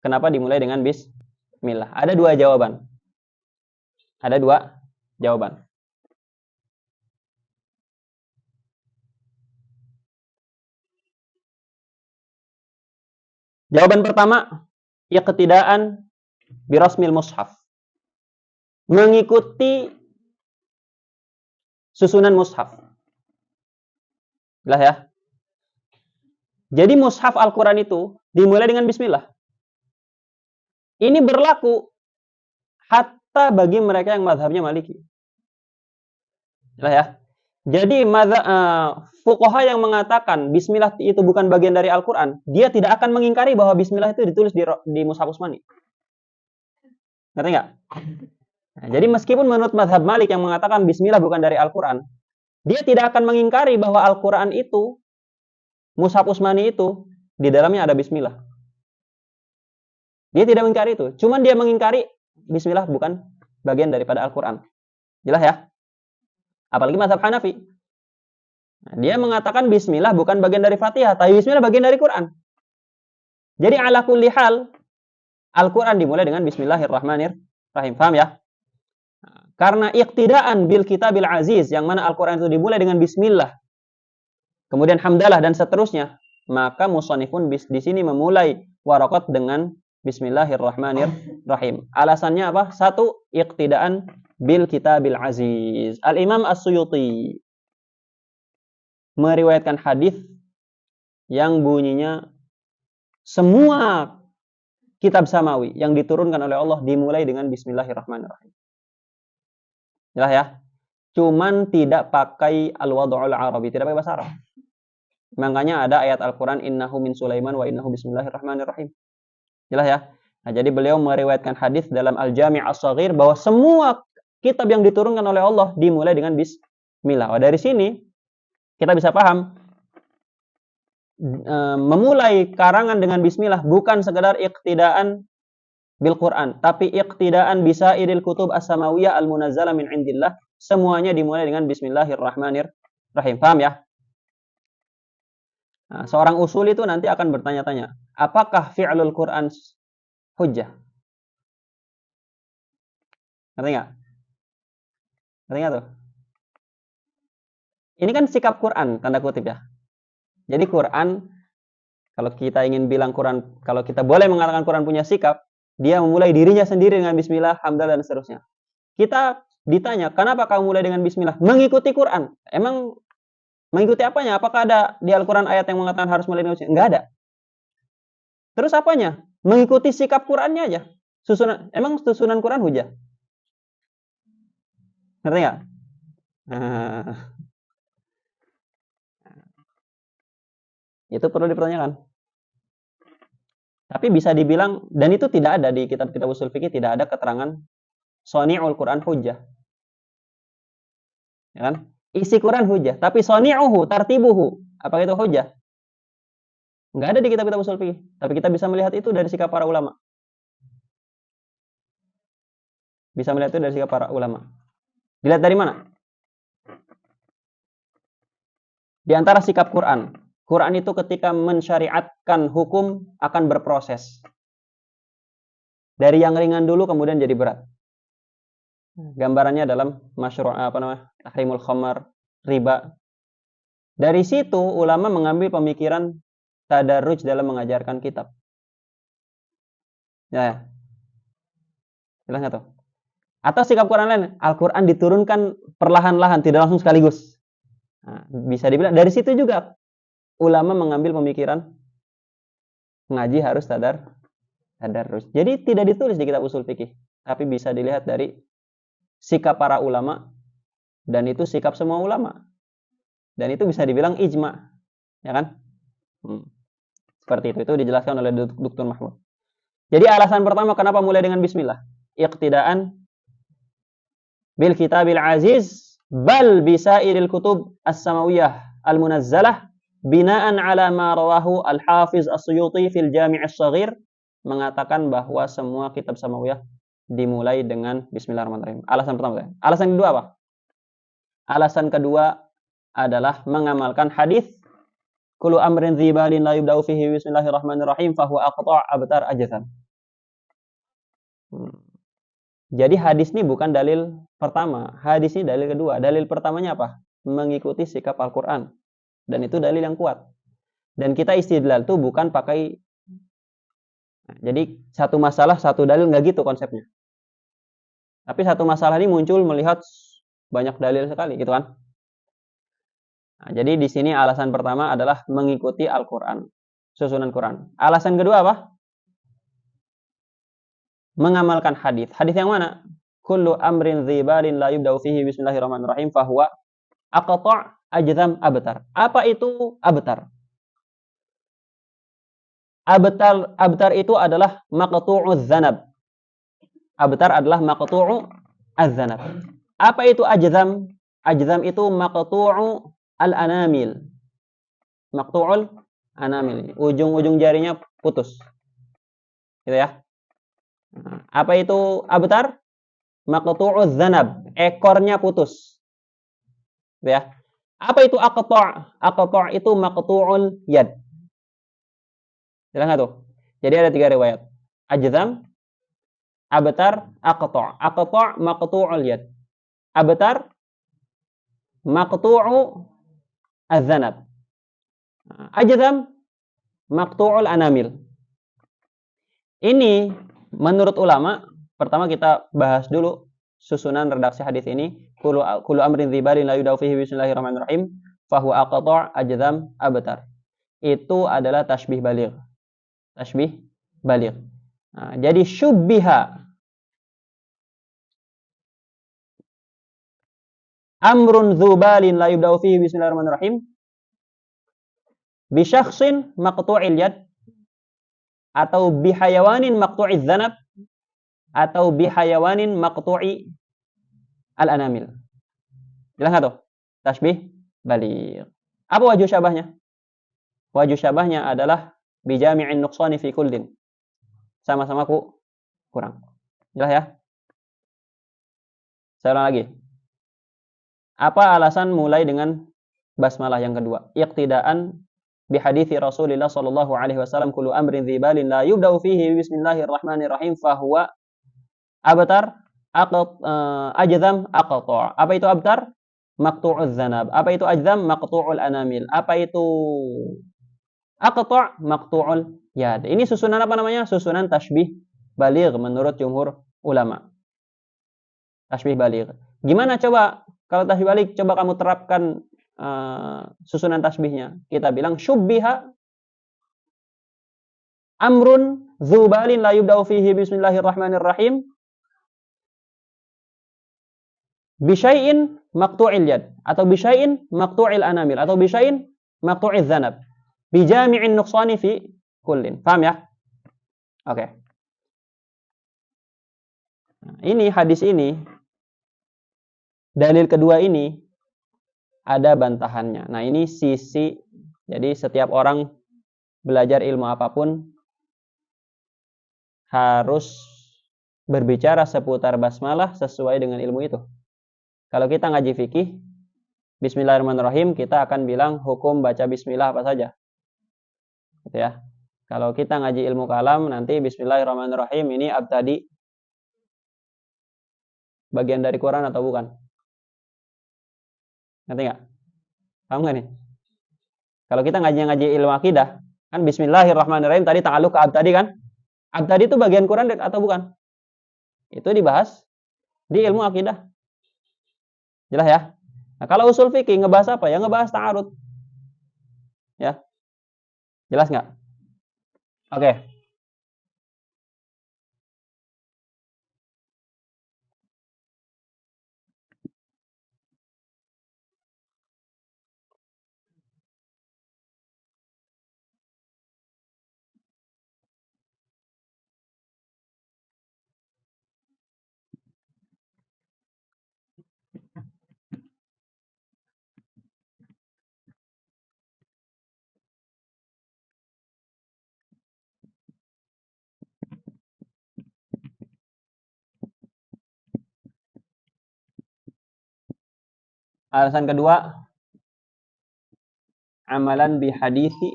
Kenapa dimulai dengan bismillah? Ada dua jawaban. Ada dua jawaban. Jawaban pertama, iqtidaan birasmil mushaf. Mengikuti susunan mushaf. Jelas ya? Jadi mushaf Al-Quran itu dimulai dengan bismillah. Ini berlaku hatta bagi mereka yang mazhabnya Maliki. Jelas ya? Jadi fuqaha yang mengatakan bismillah itu bukan bagian dari Al-Quran, dia tidak akan mengingkari bahwa bismillah itu ditulis di mushaf Utsmani. Ngerti nggak? Nah, jadi meskipun menurut mazhab Malik yang mengatakan bismillah bukan dari Al-Quran, dia tidak akan mengingkari bahwa Al-Quran itu, mushaf Utsmani itu, di dalamnya ada bismillah. Dia tidak mengingkari itu. Cuman dia mengingkari bismillah bukan bagian daripada Al-Quran. Jelas ya? Apalagi mazhab Hanafi. Nah, dia mengatakan bismillah bukan bagian dari Fatihah, tapi bismillah bagian dari Quran. Jadi ala kulli hal, Al-Quran dimulai dengan bismillahirrahmanirrahim. Paham ya? Karena iqtidaan bil kitabil aziz, yang mana Al-Quran itu dimulai dengan bismillah, kemudian hamdalah dan seterusnya, maka musannifun di sini memulai waraqat dengan bismillahirrahmanirrahim. Alasannya apa? Satu, iqtidaan bil kitabil aziz. Al-Imam As-Suyuti meriwayatkan hadis yang bunyinya semua kitab samawi yang diturunkan oleh Allah dimulai dengan bismillahirrahmanirrahim. Jelas ya? Cuman tidak pakai al-wad'ul arabi, tidak pakai bahasa Arab. Makanya ada ayat Al-Quran innahu min Sulaiman wa innahu bismillahirrahmanirrahim. Jelas ya? Nah, jadi beliau meriwayatkan hadis dalam Al-Jami' As-Shaghir bahwa semua kitab yang diturunkan oleh Allah dimulai dengan bismillah. Dari sini kita bisa paham memulai karangan dengan bismillah bukan sekedar iqtidaan bil Quran, tapi iqtidaan bisairil kutub as-samawiyah al-munazzalah min indillah, semuanya dimulai dengan bismillahirrahmanirrahim. Paham ya? Nah, seorang usul itu nanti akan bertanya-tanya, apakah fi'lul Quran hujjah? Ngerti nggak? Ngerti nggak tuh? Ini kan sikap Quran, tanda kutip ya. Jadi Quran, kalau kita ingin bilang Quran, kalau kita boleh mengatakan Quran punya sikap, dia memulai dirinya sendiri dengan bismillah, hamdalah, dan seterusnya. Kita ditanya, kenapa kamu mulai dengan bismillah? Mengikuti Quran. Emang mengikuti apanya? Apakah ada di Al-Quran ayat yang mengatakan harus mulai dengan bismillah? Enggak ada. Terus apanya? Mengikuti sikap Qurannya aja. Emang susunan Quran hujah? Ngerti nggak? Itu perlu dipertanyakan. Tapi bisa dibilang, dan itu tidak ada di kitab-kitab usul fikih, tidak ada keterangan Soni'ul Quran hujjah. Ya kan? Isi Quran hujah, tapi soni'uhu, tartibuhu, apakah itu hujah? Enggak ada di kitab-kitab usul fikih, tapi kita bisa melihat itu dari sikap para ulama. Bisa melihat itu dari sikap para ulama. Dilihat dari mana? Di antara sikap Quran. Quran itu ketika mensyariatkan hukum akan berproses. Dari yang ringan dulu kemudian jadi berat. Gambarannya dalam tahrimul khamar, riba. Dari situ ulama mengambil pemikiran tadarruj dalam mengajarkan kitab. Ya. Jelas nggak tuh? Atau sikap Quran lain, Al-Quran diturunkan perlahan-lahan, tidak langsung sekaligus. Nah, bisa dibilang dari situ juga ulama mengambil pemikiran ngaji harus tadarruj. Jadi tidak ditulis di kitab usul fikih, tapi bisa dilihat dari sikap para ulama, dan itu sikap semua ulama. Dan itu bisa dibilang ijma, ya kan? Seperti itu dijelaskan oleh Dr. Mahmud. Jadi alasan pertama kenapa mulai dengan bismillah, iqtidaan bil kitabil aziz bal bisairil kutub as-samawiyah al-munazzalah binaan ala ma rawahu al-hafiz as-suyuti fil jami' as-saghir, mengatakan bahwa semua kitab samawiyah dimulai dengan bismillahirrahmanirrahim. Alasan pertama. Alasan kedua apa? Alasan kedua adalah mengamalkan hadis kullu amrin dzibalin la yubda'u fihi bismillahirrahmanirrahim fahuwa aqta' abtar ajzam. Jadi hadis ini bukan dalil pertama, hadis ini dalil kedua. Dalil pertamanya apa? Mengikuti sikap Al-Quran. Dan itu dalil yang kuat. Dan kita istidlal itu bukan pakai, jadi satu masalah, satu dalil, nggak gitu konsepnya. Tapi satu masalah ini muncul melihat banyak dalil sekali, gitu kan? Nah, jadi di sini alasan pertama adalah mengikuti Al-Quran, susunan Quran. Alasan kedua apa? Mengamalkan hadis. Hadis yang mana? Kullu amrin dzibalin la yubda'u fihi bismillahirrahmanirrahim fahuwa aqta' ajzam abtar. Apa itu abtar? Abtar itu adalah maqtu'uz zanab. Abtar adalah maqtu'u az-zanab. Apa itu ajzam? Ajzam itu maqtu'u al-anamil. Maqtu'ul anamil. Ujung-ujung jarinya putus. Gitu ya. Apa itu abtar? Maqtu'uz zanab, ekornya putus. Ya. Apa itu aqta'? Aqta' itu maqtu'ul yad. Jelas nggak tuh? Jadi ada 3 riwayat. Ajzam, abtar, aqta'. Aqta' maqtu'ul yad. Abtar maqtu'u az-zanab. Ajzam maqtu'ul anamil. Ini menurut ulama, pertama kita bahas dulu susunan redaksi hadis ini. Kullu amrin dzibalin la yudau fihi bismillahirrahmanirrahim fahuwa aqta' ajzam abtar. Itu adalah tasbih baligh. Tasbih baligh. Nah, jadi syubbiha amrun dzubalin la yudau fihi bismillahirrahmanirrahim bi syakhsin maqtu'il yad atau bi hayawanin maqtu'iz zanab atau bi hayawanin maqtu'i al-anamil. Jelas nggak tuh? Tasbih baligh. Apa wajh syabahnya? Wajh syabahnya adalah bi jami'in nuqsani fi kullin. Sama-sama kurang. Jelas ya? Saya ulang lagi. Apa alasan mulai dengan basmalah yang kedua? Iqtidaan bi hadithi Rasulillah sallallahu alaihi wasallam kullu amrin dzibalin la yubda'u fihi bismillahirrahmanirrahim fahuwa abtar ajzam aqta'. Apa itu abtar? Maqtu'uz zanab. Apa itu ajzam? Maqtu'ul anamil. Apa itu aqta'? Maqtu'ul yad. Ini susunan apa namanya? Susunan tasbih baligh menurut jumhur ulama. Tasbih baligh. Gimana coba kalau tasbih baligh, coba kamu terapkan susunan tasbihnya. Kita bilang syubbiha amrun dzubalin la yubda'u fihi bismillahirrahmanirrahim bisyai'in maqtu'il yad atau bisyai'in maqtu'il anamil atau bisyai'in maqtu'iz zanab bijami'in nuqsani fi kullin. Paham ya? Oke. Nah, ini hadis ini, dalil kedua ini ada bantahannya. Nah, ini sisi, jadi setiap orang belajar ilmu apapun harus berbicara seputar basmalah sesuai dengan ilmu itu. Kalau kita ngaji fikih, bismillahirrahmanirrahim, kita akan bilang hukum baca bismillah apa saja. Gitu ya. Kalau kita ngaji ilmu kalam, nanti bismillahirrahmanirrahim ini abtadi bagian dari Quran atau bukan? Ngerti nggak? Paham nggak nih? Kalau kita ngaji ilmu akidah, kan bismillahirrahmanirrahim tadi ta'alluq ke abtadi kan? Abtadi itu bagian Quran atau bukan? Itu dibahas di ilmu akidah. Jelas ya? Nah, kalau usul fikih ngebahas apa? Ya ngebahas ta'arud. Ya. Jelas nggak? Oke. Alasan kedua, amalan bi hadisi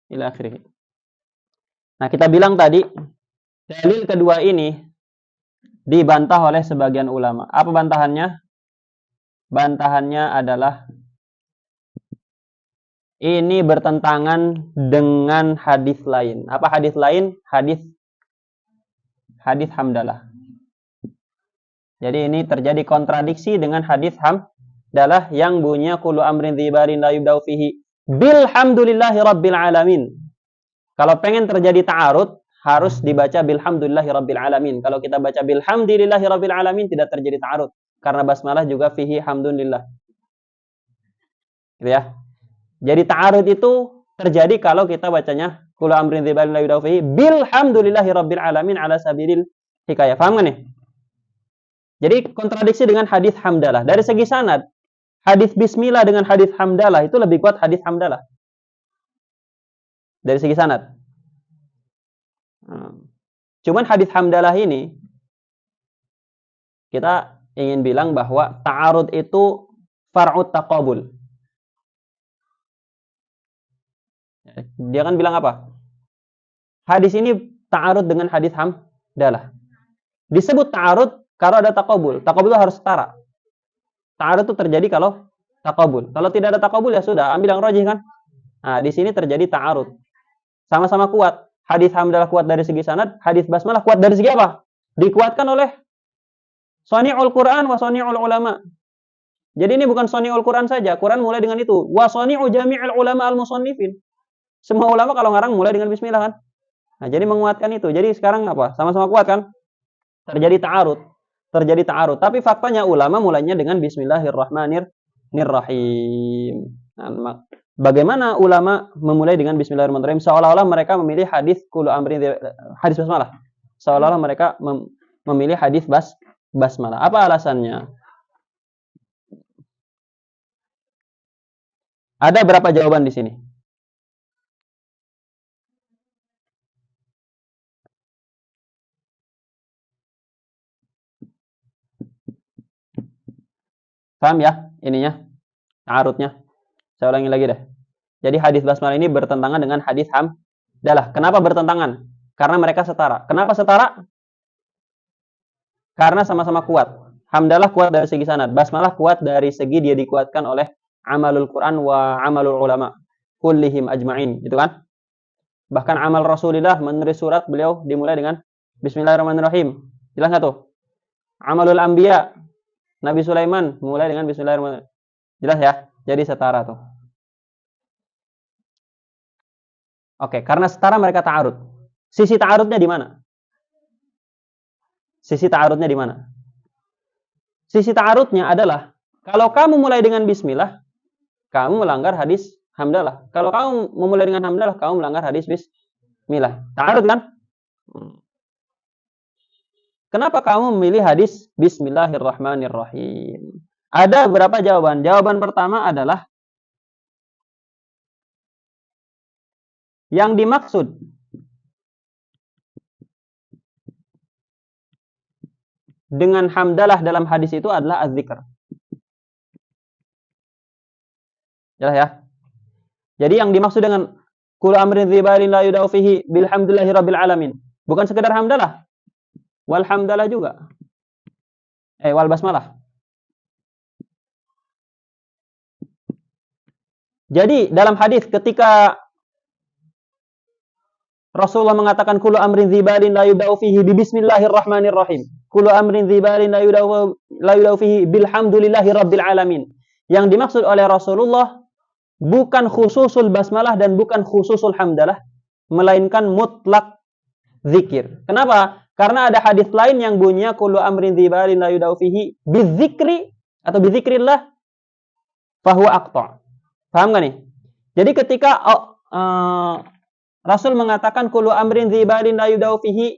ila akhirih. Nah, kita bilang tadi dalil kedua ini dibantah oleh sebagian ulama. Apa bantahannya? Bantahannya adalah ini bertentangan dengan hadis lain. Apa hadis lain? Hadis hamdalah. Jadi ini terjadi kontradiksi dengan hadis hamdalah yang bunyinya kullu amrin dzibarin la yubda'u fihi bilhamdulillahi rabbil alamin. Kalau pengen terjadi ta'arud harus dibaca bilhamdulillahi rabbil alamin. Kalau kita baca bilhamdulillahi rabbil alamin tidak terjadi ta'arud karena basmalah juga fihi hamdulillah. Gitu ya. Jadi ta'arud itu terjadi kalau kita bacanya kullu amrin dzibarin la yubda'u fihi bilhamdulillahi rabbil alamin ala sabilil hikayah. Paham kan nih? Jadi kontradiksi dengan hadis hamdalah. Dari segi sanad, hadis bismillah dengan hadis hamdalah itu lebih kuat hadis hamdalah. Dari segi sanad. Cuman hadis hamdalah ini kita ingin bilang bahwa ta'arud itu far'ut taqabul. Dia kan bilang apa? Hadis ini ta'arud dengan hadis hamdalah. Disebut ta'arud kalau ada taqabul. Taqabul itu harus setara. Ta'arud itu terjadi kalau taqabul. Kalau tidak ada taqabul ya sudah, ambil yang rajih kan? Nah, di sini terjadi ta'arud. Sama-sama kuat. Hadis hamdalah kuat dari segi sanad, hadis basmalah kuat dari segi apa? Dikuatkan oleh shani'ul Quran wa shani'ul ulama. Jadi ini bukan shani'ul Quran saja. Quran mulai dengan itu. Wa shani'u jami'il ulama al-musannifin. Semua ulama kalau ngarang mulai dengan bismillah kan? Nah, jadi menguatkan itu. Jadi sekarang apa? Sama-sama kuat kan? Terjadi ta'arud. Tapi faktanya ulama mulainya dengan bismillahirrahmanirrahim. Nah, bagaimana ulama memulai dengan bismillahirrahmanirrahim? Seolah-olah mereka memilih hadis hadis basmalah. Seolah-olah mereka memilih hadis basmalah. Apa alasannya? Ada berapa jawaban di sini? Paham ya ininya? Ta'arudnya. Saya ulangi lagi deh. Jadi hadis basmalah ini bertentangan dengan hadis hamdalah. Kenapa bertentangan? Karena mereka setara. Kenapa setara? Karena sama-sama kuat. Hamdalah kuat dari segi sanad. Basmalah kuat dari segi dia dikuatkan oleh amalul Quran wa amalul ulama. Kullihim ajma'in. Gitu kan? Bahkan amal Rasulullah menulis surat beliau dimulai dengan bismillahirrahmanirrahim. Jelas nggak tuh? Amalul anbiya. Nabi Sulaiman mulai dengan bismillahirrahmanirrahim. Jelas ya? Jadi setara tuh. Oke, karena setara mereka ta'arud. Sisi ta'arudnya di mana? Sisi ta'arudnya adalah kalau kamu mulai dengan bismillah, kamu melanggar hadis hamdalah. Kalau kamu memulai dengan hamdalah, kamu melanggar hadis bismillah. Ta'arud kan? Kenapa kamu memilih hadis Bismillahirrahmanirrahim? Ada beberapa jawaban. Jawaban pertama adalah yang dimaksud dengan hamdalah dalam hadis itu adalah az-zikr. Jelas ya? Jadi yang dimaksud dengan kullu amrin dzibalin la yudau fihi bilhamdillahi rabbil alamin. Bukan sekedar hamdalah. Walhamdalah juga. Wal basmalah. Jadi dalam hadis ketika Rasulullah mengatakan kullu amrin dzibalin la yudau fihi bismillahirrahmanirrahim. Kullu amrin dzibalin la yudau fihi bilhamdulillahi rabbil alamin. Yang dimaksud oleh Rasulullah bukan khususul basmalah dan bukan khususul hamdalah, melainkan mutlak zikir. Kenapa? Karena ada hadis lain yang bunyinya kullu amrin dzibalin la yudau fihi bizikri atau bizikrillah fahuwa aqta'. Paham enggak nih? Jadi ketika Rasul mengatakan kullu amrin dzibalin la yudau fihi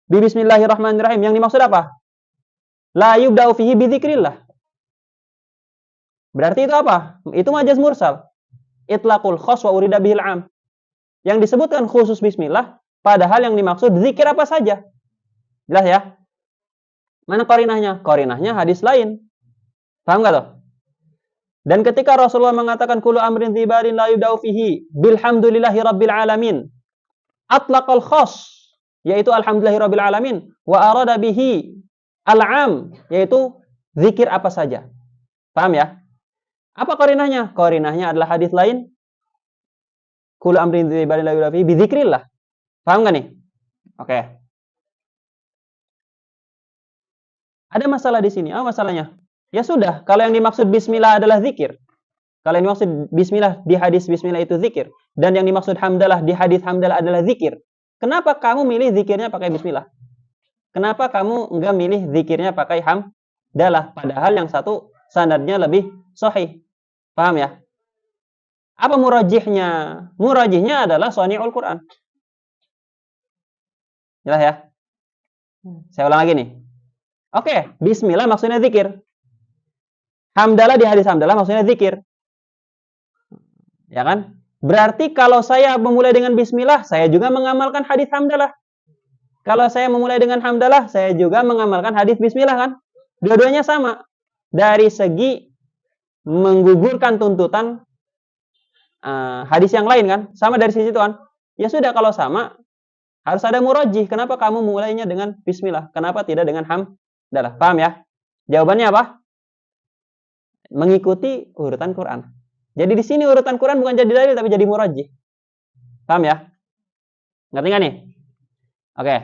bismillahirrahmanirrahim, yang dimaksud apa? La yudau fihi bizikrillah. Berarti itu apa? Itu majaz mursal. Itlaqul khas wa urida bihil am. Yang disebutkan khusus bismillah, padahal yang dimaksud zikir apa saja. Jelas ya? Mana qarinahnya? Qarinahnya hadis lain. Paham enggak tuh? Dan ketika Rasulullah mengatakan kullu amrin dzibalin la yudau fihi bilhamdulillahi rabbil alamin, atlaqal khas, yaitu alhamdulillahi rabbil alamin, wa arada bihi al-am, yaitu zikir apa saja. Paham ya? Apa qarinahnya? Qarinahnya adalah hadis lain. Kullu amrin dzibalin la yudau fihi bizikrillah. Paham enggak nih? Oke. Ada masalah di sini. Apa masalahnya? Ya sudah, kalau yang dimaksud bismillah adalah zikir. Kalau yang dimaksud bismillah di hadis bismillah itu zikir. Dan yang dimaksud hamdalah di hadis hamdalah adalah zikir. Kenapa kamu milih zikirnya pakai bismillah? Kenapa kamu enggak milih zikirnya pakai hamdalah? Padahal yang satu sanadnya lebih sahih. Paham ya? Apa murajihnya? Murajihnya adalah shani'ul Quran. Jelas ya? Saya ulang lagi nih. Oke, bismillah maksudnya zikir. Hamdalah di hadis hamdalah maksudnya zikir. Ya kan? Berarti kalau saya memulai dengan bismillah, saya juga mengamalkan hadis hamdalah. Kalau saya memulai dengan hamdalah, saya juga mengamalkan hadis bismillah kan? Dua-duanya sama. Dari segi menggugurkan tuntutan hadis yang lain kan? Sama dari sisi itu kan? Ya sudah, kalau sama, harus ada murajih. Kenapa kamu mulainya dengan bismillah? Kenapa tidak dengan hamdalah? Paham ya? Jawabannya apa? Mengikuti urutan Quran. Jadi di sini urutan Quran bukan jadi dalil tapi jadi murajih. Paham ya? Ngerti nggak nih? Oke.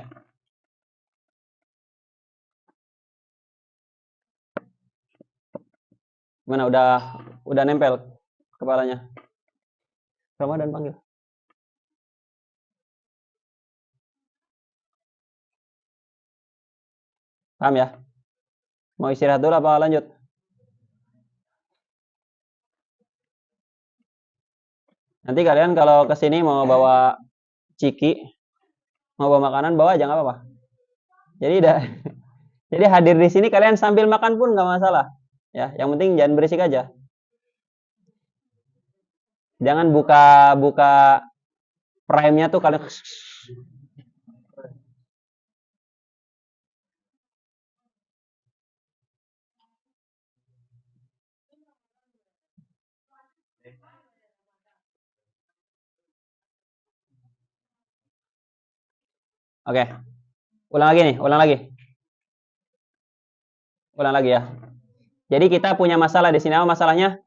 Gimana, udah nempel kepalanya? Ramadan panggil. Paham ya? Mau istirahat dulu apa lanjut? Nanti kalian kalau kesini mau bawa ciki, mau bawa makanan, bawa aja nggak apa-apa. Jadi hadir di sini kalian sambil makan pun nggak masalah. Ya, yang penting jangan berisik aja. Jangan buka prime-nya tuh kalian. Oke. Ulang lagi ya. Jadi kita punya masalah di sini. Apa masalahnya?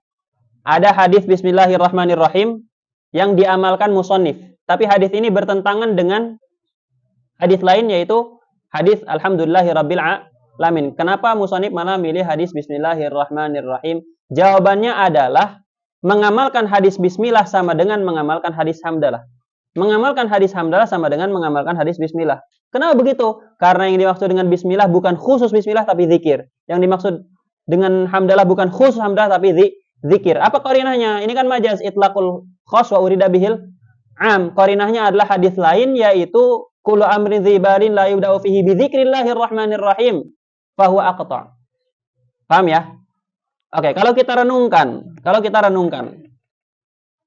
Ada hadis bismillahirrahmanirrahim yang diamalkan musannif. Tapi hadis ini bertentangan dengan hadis lain, yaitu hadis alhamdulillahirabbil alamin. Kenapa musannif malah milih hadis bismillahirrahmanirrahim? Jawabannya adalah mengamalkan hadis bismillah sama dengan mengamalkan hadis hamdalah. Mengamalkan hadis hamdalah sama dengan mengamalkan hadis bismillah. Kenapa begitu? Karena yang dimaksud dengan bismillah bukan khusus bismillah tapi zikir. Yang dimaksud dengan hamdalah bukan khusus hamdalah tapi zikir. Apa qarinahnya? Ini kan majaz itlaqul khas wa urida bihil am. Qarinahnya adalah hadis lain yaitu kullu amrin dzibalin la yubda'u fihi bi dzikrillahir rahmanir rahim fa huwa aqta'. Paham ya? Oke, kalau kita renungkan.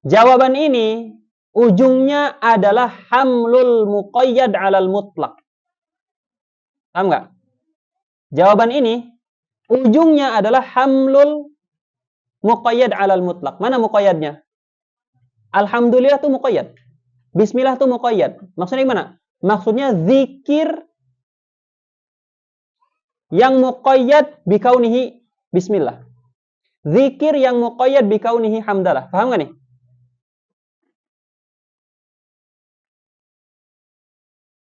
Jawaban ini ujungnya adalah hamlul muqayyad 'alal mutlaq. Paham enggak? Jawaban ini ujungnya adalah hamlul muqayyad 'alal mutlaq. Mana muqayyadnya? Alhamdulillah itu muqayyad. Bismillah itu muqayyad. Maksudnya gimana? Maksudnya zikir yang muqayyad bikaunihi bismillah. Zikir yang muqayyad bikaunihi hamdalah. Paham enggak nih?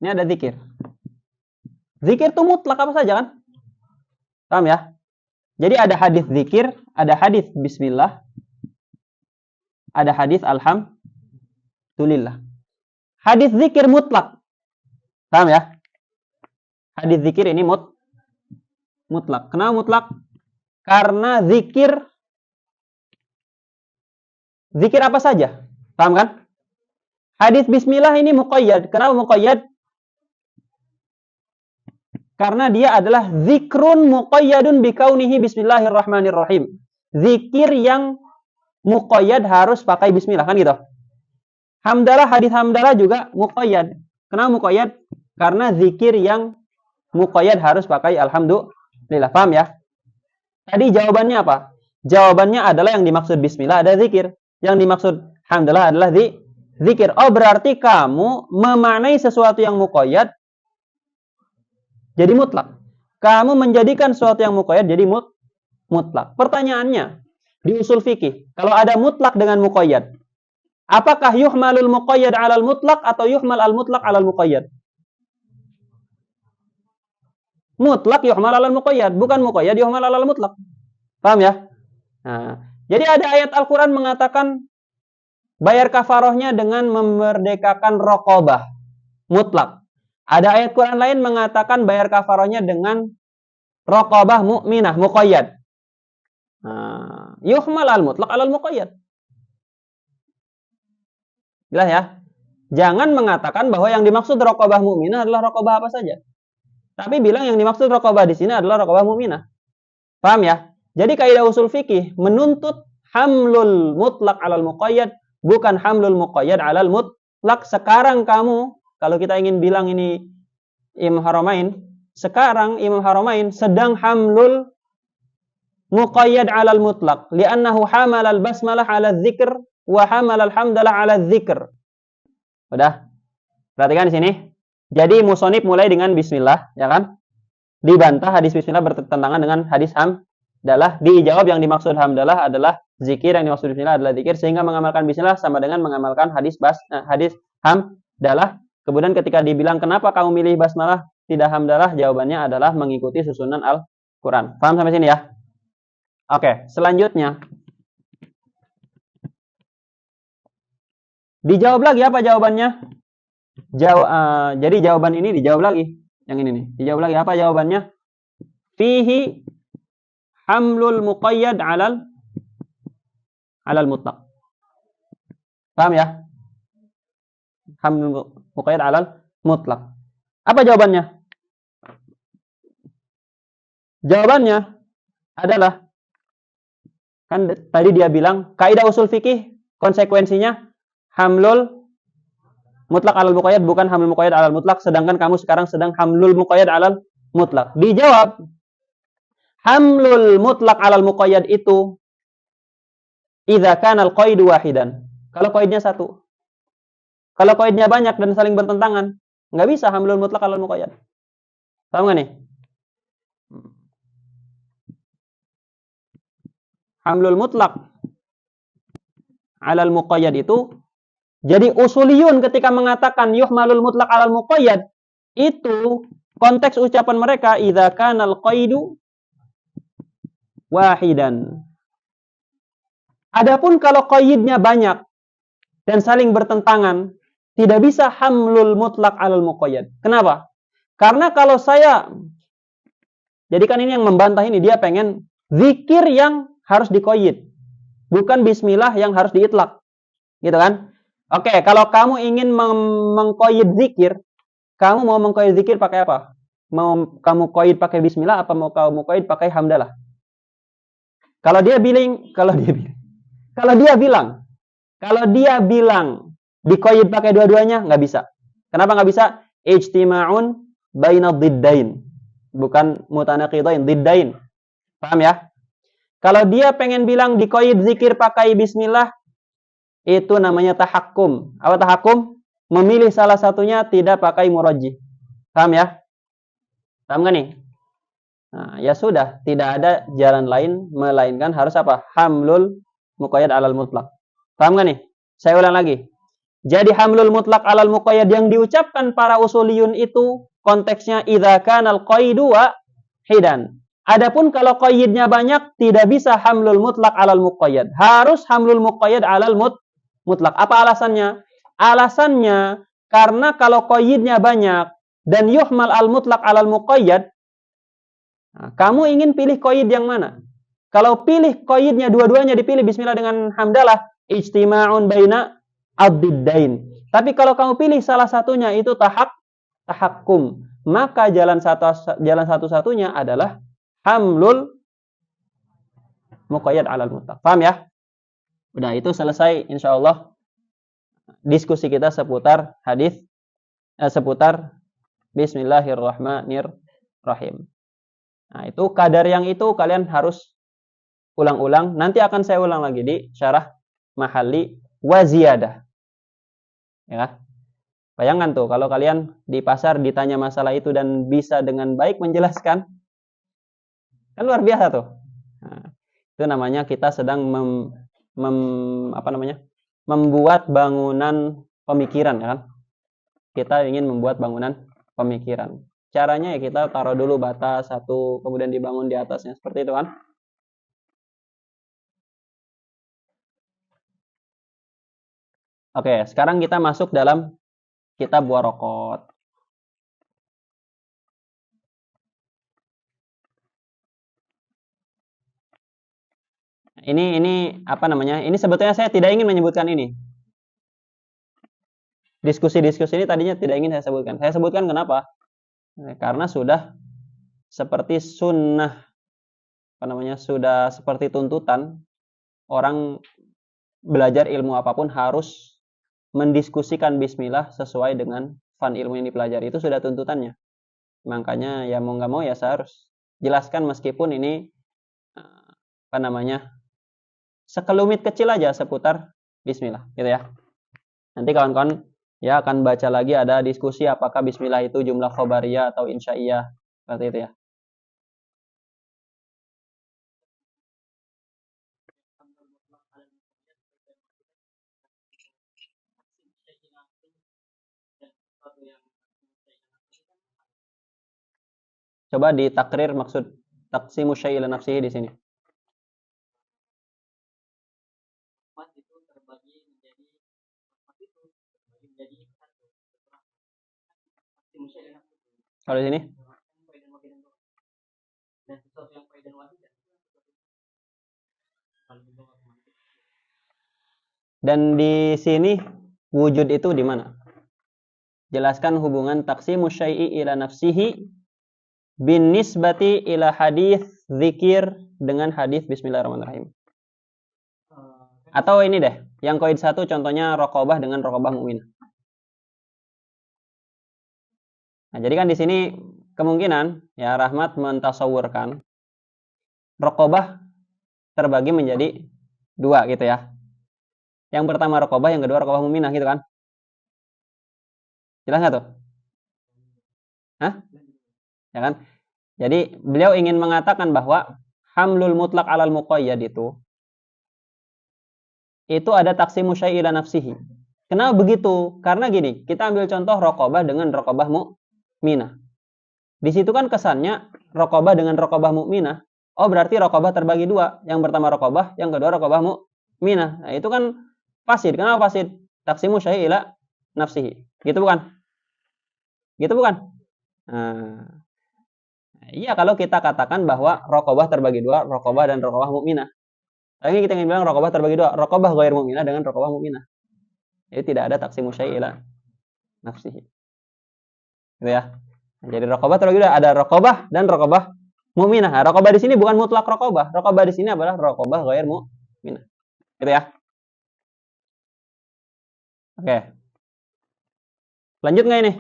Ini ada zikir. Zikir itu mutlak apa saja kan? Paham ya? Jadi ada hadis zikir, ada hadis bismillah, ada hadis alhamdulillah. Hadis zikir mutlak. Paham ya? Hadis zikir ini mutlak. Kenapa mutlak? Karena zikir apa saja. Paham kan? Hadis bismillah ini muqayyad. Kenapa muqayyad? Karena dia adalah zikrun muqayyadun bikaunihi bismillahirrahmanirrahim. Zikir yang muqayyad harus pakai bismillah, kan gitu. Hamdalah, hadis hamdalah juga muqayyad. Kenapa muqayyad? Karena zikir yang muqayyad harus pakai alhamdulillah. Paham ya? Tadi jawabannya apa? Jawabannya adalah yang dimaksud bismillah ada zikir. Yang dimaksud hamdalah adalah zikir. Oh, berarti kamu memaknai sesuatu yang muqayyad jadi mutlak. Kamu menjadikan sesuatu yang muqayyad jadi mutlak. Pertanyaannya, di usul fikih, kalau ada mutlak dengan muqayyad, apakah yuhmalul muqayyad 'alal mutlak atau yuhmal al mutlak 'alal muqayyad? Mutlak yuhmal 'alal muqayyad, bukan muqayyad yuhmal 'alal mutlak. Paham ya? Nah, jadi ada ayat Al-Qur'an mengatakan bayar kafarohnya dengan memerdekakan raqabah. Mutlak. Ada ayat Quran lain mengatakan bayar kafarohnya dengan raqabah mu'minah, muqayyad. Yuhmal al-mutlaq alal muqayyad. Jelas ya? Jangan mengatakan bahwa yang dimaksud raqabah mu'minah adalah raqabah apa saja. Tapi bilang yang dimaksud raqabah di sini adalah raqabah mu'minah. Paham ya? Jadi kaidah usul fikih menuntut hamlul mutlaq alal muqayyad, bukan hamlul muqayyad alal mutlaq. Sekarang kamu kalau kita ingin bilang ini Imam Haramain, sekarang Imam Haramain sedang hamlul muqayyad 'alal mutlaq, li'annahu hamal al-basmalah 'ala dzikr wa hamal al-hamdalah 'ala dzikr. Udah? Perhatikan di sini. Jadi musonib mulai dengan bismillah, ya kan? Dibantah hadis bismillah bertentangan dengan hadis hamdalah. Dijawab yang dimaksud hamdalah adalah zikir, yang dimaksud bismillah adalah zikir, sehingga mengamalkan bismillah sama dengan mengamalkan hadis hamdalah. Kemudian ketika dibilang kenapa kamu milih basmalah tidak hamdalah, jawabannya adalah mengikuti susunan Al-Quran. Paham sampai sini ya? Oke, selanjutnya. Dijawab lagi apa jawabannya? Jadi jawaban ini dijawab lagi. Yang ini nih, dijawab lagi apa jawabannya? Fihi hamlul muqayyad 'alal mutlaq. Paham ya? Hamlul muqayyad 'alal mutlaq. Apa jawabannya? Jawabannya adalah, kan tadi dia bilang kaidah usul fikih konsekuensinya hamlul mutlaq 'alal muqayyad, bukan hamlul muqayyad 'alal mutlaq, sedangkan kamu sekarang sedang hamlul muqayyad 'alal mutlaq. Dijawab, hamlul mutlaq 'alal muqayyad itu idza kana al-qaidu wahidan. Kalau qaidnya satu. Kalau qaidnya banyak dan saling bertentangan, nggak bisa hamlul mutlaq 'alal muqayyad. Paham nggak nih? Hamlul mutlaq 'alal muqayyad itu, jadi usuliyun ketika mengatakan yuhmalul mutlaq 'alal muqayyad, itu konteks ucapan mereka idza kana al-qaidu wahidan. Adapun kalau qaidnya banyak dan saling bertentangan, tidak bisa hamlul mutlaq 'alal muqayyad. Kenapa? Karena kalau saya, jadi kan ini yang membantah ini, dia pengen zikir yang harus diqayyid. bukan bismillah yang harus diitlak. Gitu kan? Oke, kalau kamu ingin mengqayyid zikir, kamu mau mengqayyid zikir pakai apa? Mau kamu qayyid pakai bismillah apa mau kamu qayyid pakai hamdalah? Kalau dia bilang, kalau dia bilang diqayyid pakai dua-duanya, nggak bisa. Kenapa nggak bisa? Ijtima'un bainad diddain. Bukan mutanaqidain, diddain. Paham ya? Kalau dia pengen bilang diqayyid zikir pakai bismillah, itu namanya tahakkum. Apa tahakkum? Memilih salah satunya tidak pakai murajjih. Paham ya? Paham nggak nih? Nah, ya sudah, tidak ada jalan lain melainkan harus apa? Hamlul muqayyad alal mutlaq. Paham nggak nih? Saya ulang lagi. Jadi hamlul mutlaq alal muqayyad yang diucapkan para usuliyun itu konteksnya idza kanal qaidu wahidan. Adapun kalau qayyidnya banyak tidak bisa hamlul mutlaq alal muqayyad. Harus hamlul muqayyad alal mutlaq. Apa alasannya? Alasannya karena kalau qayyidnya banyak dan yuhmal al mutlaq alal muqayyad, nah, kamu ingin pilih qayyid yang mana? Kalau pilih qayyidnya dua-duanya dipilih bismillah dengan hamdalah, ijtima'un baina ad-diddain. Tapi kalau kamu pilih salah satunya itu tahakkum, maka jalan satu-satunya adalah hamlul muqayyad alal mutlaq. Paham ya? Udah, itu selesai insyaallah diskusi kita seputar hadis seputar bismillahirrahmanirrahim. Nah, itu kadar yang itu kalian harus ulang-ulang. Nanti akan saya ulang lagi di syarah mahalli wa ziyadah. Ya. Bayangkan tuh kalau kalian di pasar ditanya masalah itu dan bisa dengan baik menjelaskan. Kan luar biasa tuh. Nah, itu namanya kita sedang membuat bangunan pemikiran, ya kan? Kita ingin membuat bangunan pemikiran. Caranya ya kita taruh dulu bata satu, kemudian dibangun di atasnya. Seperti itu kan? Oke, sekarang kita masuk dalam kitab Waraqat. Ini apa namanya? Ini sebetulnya saya tidak ingin menyebutkan ini. Diskusi-diskusi ini tadinya tidak ingin saya sebutkan. Saya sebutkan kenapa? Karena sudah seperti sunnah, apa namanya? Sudah seperti tuntutan orang belajar ilmu apapun harus mendiskusikan bismillah sesuai dengan fan ilmu yang dipelajari. Itu sudah tuntutannya. Makanya ya mau nggak mau ya saya harus jelaskan meskipun ini apa namanya? Sekelumit kecil aja seputar bismillah, gitu ya. Nanti kawan-kawan ya akan baca lagi ada diskusi apakah bismillah itu jumlah khobariyah atau insya'iyah, seperti itu ya. Coba ditakrir maksud taqsimu syai' ila nafsihi di sini. Kalau di sini? Dan di sini wujud itu di mana? Jelaskan hubungan taqsimu syai'i ila nafsihi bin nisbati ila hadis zikir dengan hadis bismillahirrahmanirrahim. Atau ini deh, yang qaid 1 contohnya raqabah dengan raqabah mukminah. Nah, jadi kan di sini kemungkinan ya Rahmat mentasawurkan raqabah terbagi menjadi dua gitu ya. Yang pertama raqabah, yang kedua raqabah mukminah gitu kan. Jelas nggak tuh? Hah? Ya kan? Jadi beliau ingin mengatakan bahwa hamlul mutlaq alal muqayyad itu ada taksimu syai' ila nafsihi. Kenapa begitu? Karena gini, kita ambil contoh raqabah dengan raqabah mukminah. Di situ kan kesannya raqabah dengan raqabah mukminah. Oh, berarti raqabah terbagi dua. Yang pertama raqabah, yang kedua raqabah mukminah. Nah, itu kan fasid. Kenapa fasid? Taksimu syai' ila nafsihi. Gitu bukan? Gitu bukan? Nah, iya kalau kita katakan bahwa raqabah terbagi dua, raqabah dan raqabah mukminah. Lagi kita ingin bilang raqabah terbagi dua, raqabah ghair mu'minah dengan raqabah mu'minah. Jadi tidak ada taksimu syai' ila nafsihi. Gitu ya. Jadi raqabah terbagi dua, ada raqabah dan raqabah mu'minah. Nah, raqabah di sini bukan mutlak raqabah. Raqabah di sini adalah raqabah ghair mu'minah. Gitu ya. Oke. Lanjut nggak ini?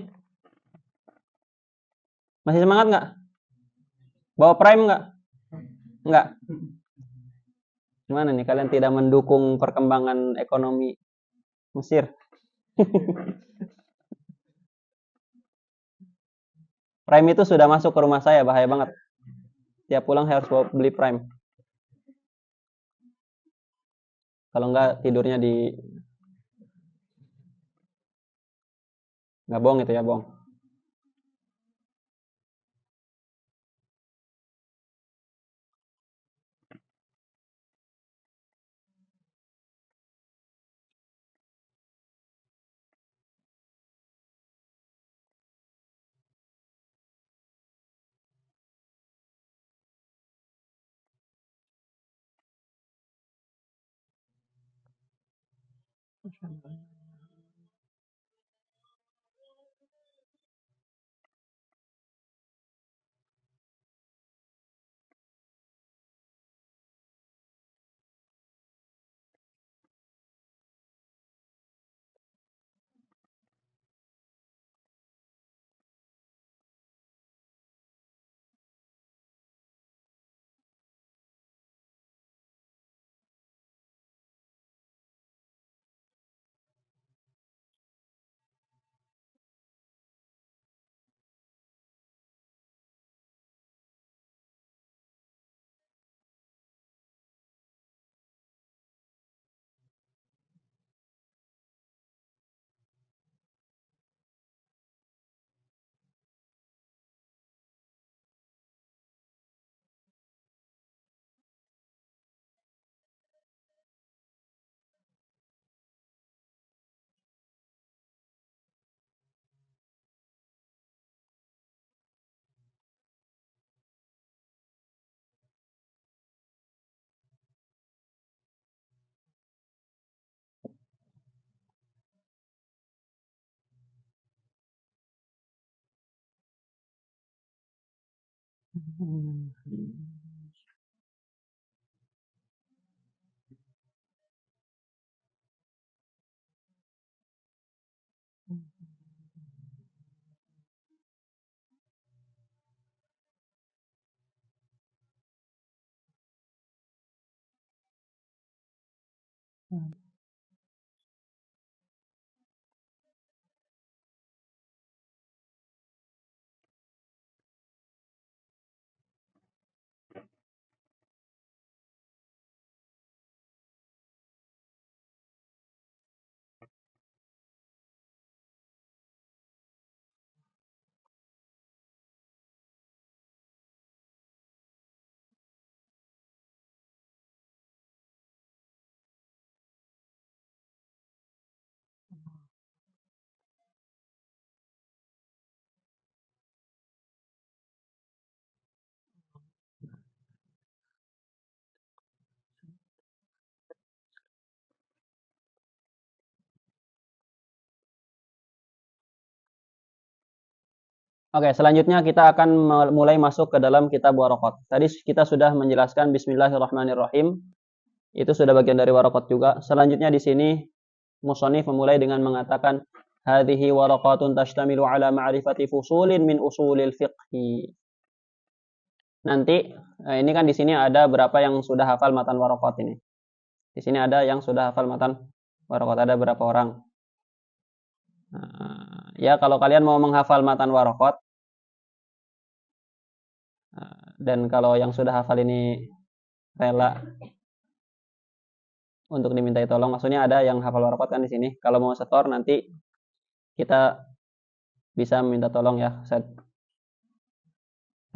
Masih semangat nggak? Bawa prime nggak? Nggak. Gimana nih? Kalian tidak mendukung perkembangan ekonomi Mesir? Prime itu sudah masuk ke rumah saya, bahaya banget. Tiap pulang harus beli prime. Kalau nggak tidurnya di nggak bohong itu ya, bohong. Oke, selanjutnya kita akan mulai masuk ke dalam kitab waraqat. Tadi kita sudah menjelaskan Bismillahirrahmanirrahim. Itu sudah bagian dari waraqat juga. Selanjutnya di sini musannif memulai dengan mengatakan hadhihi waraqatun tashtamilu ala ma'rifati fusulin min usulil fiqhi. Nanti ini kan di sini ada berapa yang sudah hafal matan waraqat ini. Di sini ada yang sudah hafal matan waraqat, ada berapa orang? Ya kalau kalian mau menghafal matan waraqat, dan kalau yang sudah hafal ini rela untuk dimintai tolong, maksudnya ada yang hafal waraqat kan di sini. Kalau mau setor nanti kita bisa minta tolong ya, Ustaz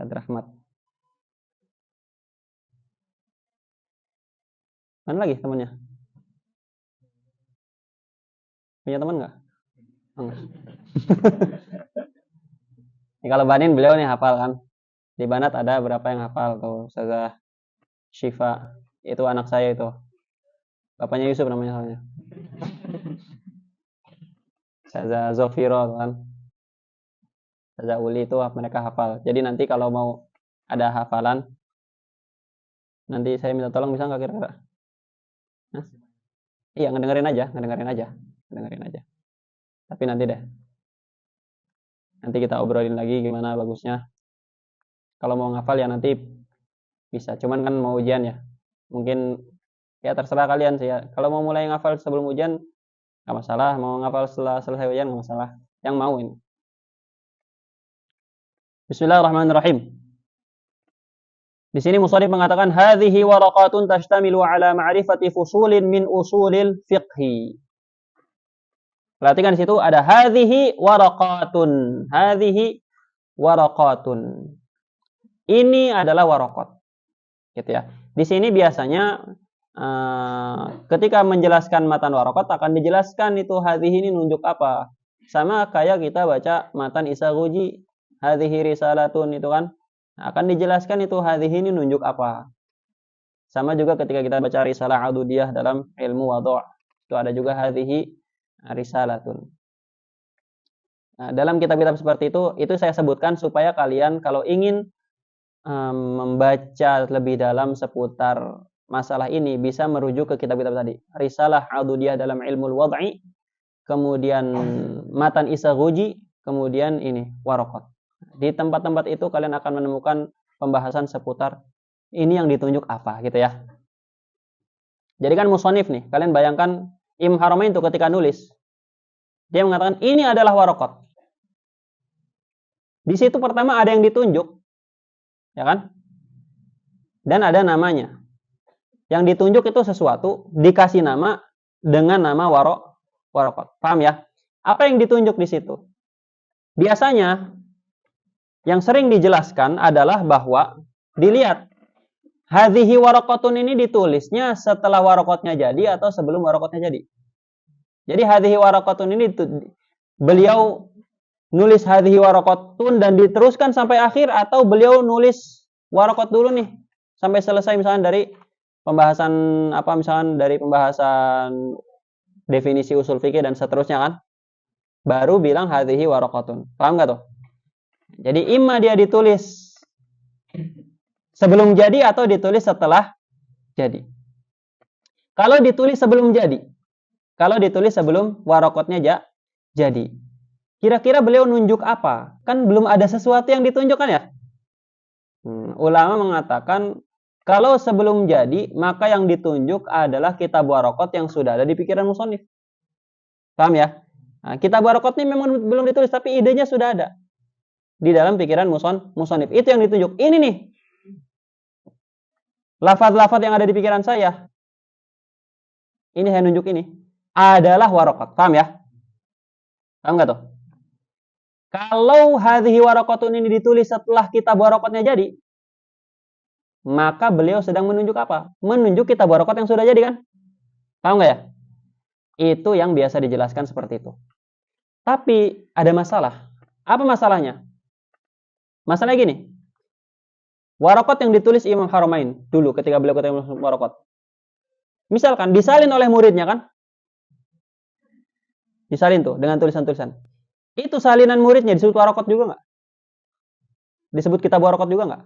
Rahmat. Mana lagi temannya? Punya teman nggak? Enggak. Ini kalau Banin beliau nih hafal kan. Di Banat ada berapa yang hafal tuh? Ustazah Syifa Itu anak saya itu. Bapaknya Yusuf namanya soalnya. Ustazah Zofiro kan. Ustazah Uli itu mereka hafal. Jadi nanti kalau mau ada hafalan, nanti saya minta tolong bisa nggak kira-kira? Hah? Iya, ngedengerin aja. Tapi nanti deh. Nanti kita obrolin lagi gimana bagusnya. Kalau mau ngafal ya nanti bisa. Cuman kan mau ujian ya. Mungkin ya terserah kalian sih ya. Kalau mau mulai ngafal sebelum ujian nggak masalah. Mau ngafal setelah selesai ujian nggak masalah. Yang mau ini. Bismillahirrahmanirrahim. Di sini musannif mengatakan hadhihi waraqatun tashtamilu ala ma'rifati fusulin min usulil fiqhi. Perhatikan di situ ada hadhihi waraqatun. Hadhihi waraqatun. Ini adalah waraqat. Gitu ya. Di sini biasanya ketika menjelaskan matan waraqat akan dijelaskan itu hadhihi ini nunjuk apa. Sama kayak kita baca matan Isaghuji, hadhihi risalatun itu kan. Akan dijelaskan itu hadhihi ini nunjuk apa. Sama juga ketika kita baca risalah adudiyah dalam ilmu wadhu'. Itu ada juga hadhihi risalatun. Nah, dalam kitab-kitab seperti itu saya sebutkan supaya kalian kalau ingin membaca lebih dalam seputar masalah ini bisa merujuk ke kitab-kitab tadi. Risalah adudiyah dalam ilmu wad'i, kemudian matan Isaghuji, kemudian ini waraqat. Di tempat-tempat itu kalian akan menemukan pembahasan seputar ini yang ditunjuk apa gitu ya. Jadi kan musannif nih, kalian bayangkan Imam Haramain itu ketika nulis dia mengatakan ini adalah waraqat. Di situ pertama ada yang ditunjuk, ya kan? Dan ada namanya. Yang ditunjuk itu sesuatu dikasih nama dengan nama waraqat. Paham ya? Apa yang ditunjuk di situ? Biasanya yang sering dijelaskan adalah bahwa dilihat hadhihi waraqatun ini ditulisnya setelah waraqatnya jadi atau sebelum waraqatnya jadi. Jadi hadhihi waraqatun ini beliau nulis hadhihi waraqatun dan diteruskan sampai akhir atau beliau nulis waraqat dulu nih sampai selesai misalnya dari pembahasan dari pembahasan definisi usul fikih dan seterusnya kan. Baru bilang hadhihi waraqatun. Paham enggak tuh? Jadi imma dia ditulis sebelum jadi atau ditulis setelah jadi. Kalau ditulis sebelum jadi, kalau ditulis sebelum waraqatnya jadi, kira-kira beliau nunjuk apa? Kan belum ada sesuatu yang ditunjukkan ya. Ulama mengatakan kalau sebelum jadi, maka yang ditunjuk adalah kitab waraqat yang sudah ada di pikiran musannif. Paham ya? Nah, kitab waraqat ini memang belum ditulis, tapi idenya sudah ada di dalam pikiran musannif. Itu yang ditunjuk. Ini nih, lafaz-lafaz yang ada di pikiran saya. Ini saya nunjuk ini adalah waraqat. Paham ya? Paham nggak tuh? Kalau hadhihi waraqatun ini ditulis setelah kitab waraqatnya jadi, maka beliau sedang menunjuk apa? Menunjuk kitab waraqat yang sudah jadi kan? Paham nggak ya? Itu yang biasa dijelaskan seperti itu. Tapi ada masalah. Apa masalahnya? Masalahnya gini. Waraqat yang ditulis Imam Haramain dulu ketika beliau ketemu waraqat. Misalkan disalin oleh muridnya kan? Disalin tuh dengan tulisan-tulisan. Itu salinan muridnya disebut waraqat juga nggak? Disebut kitab waraqat juga nggak?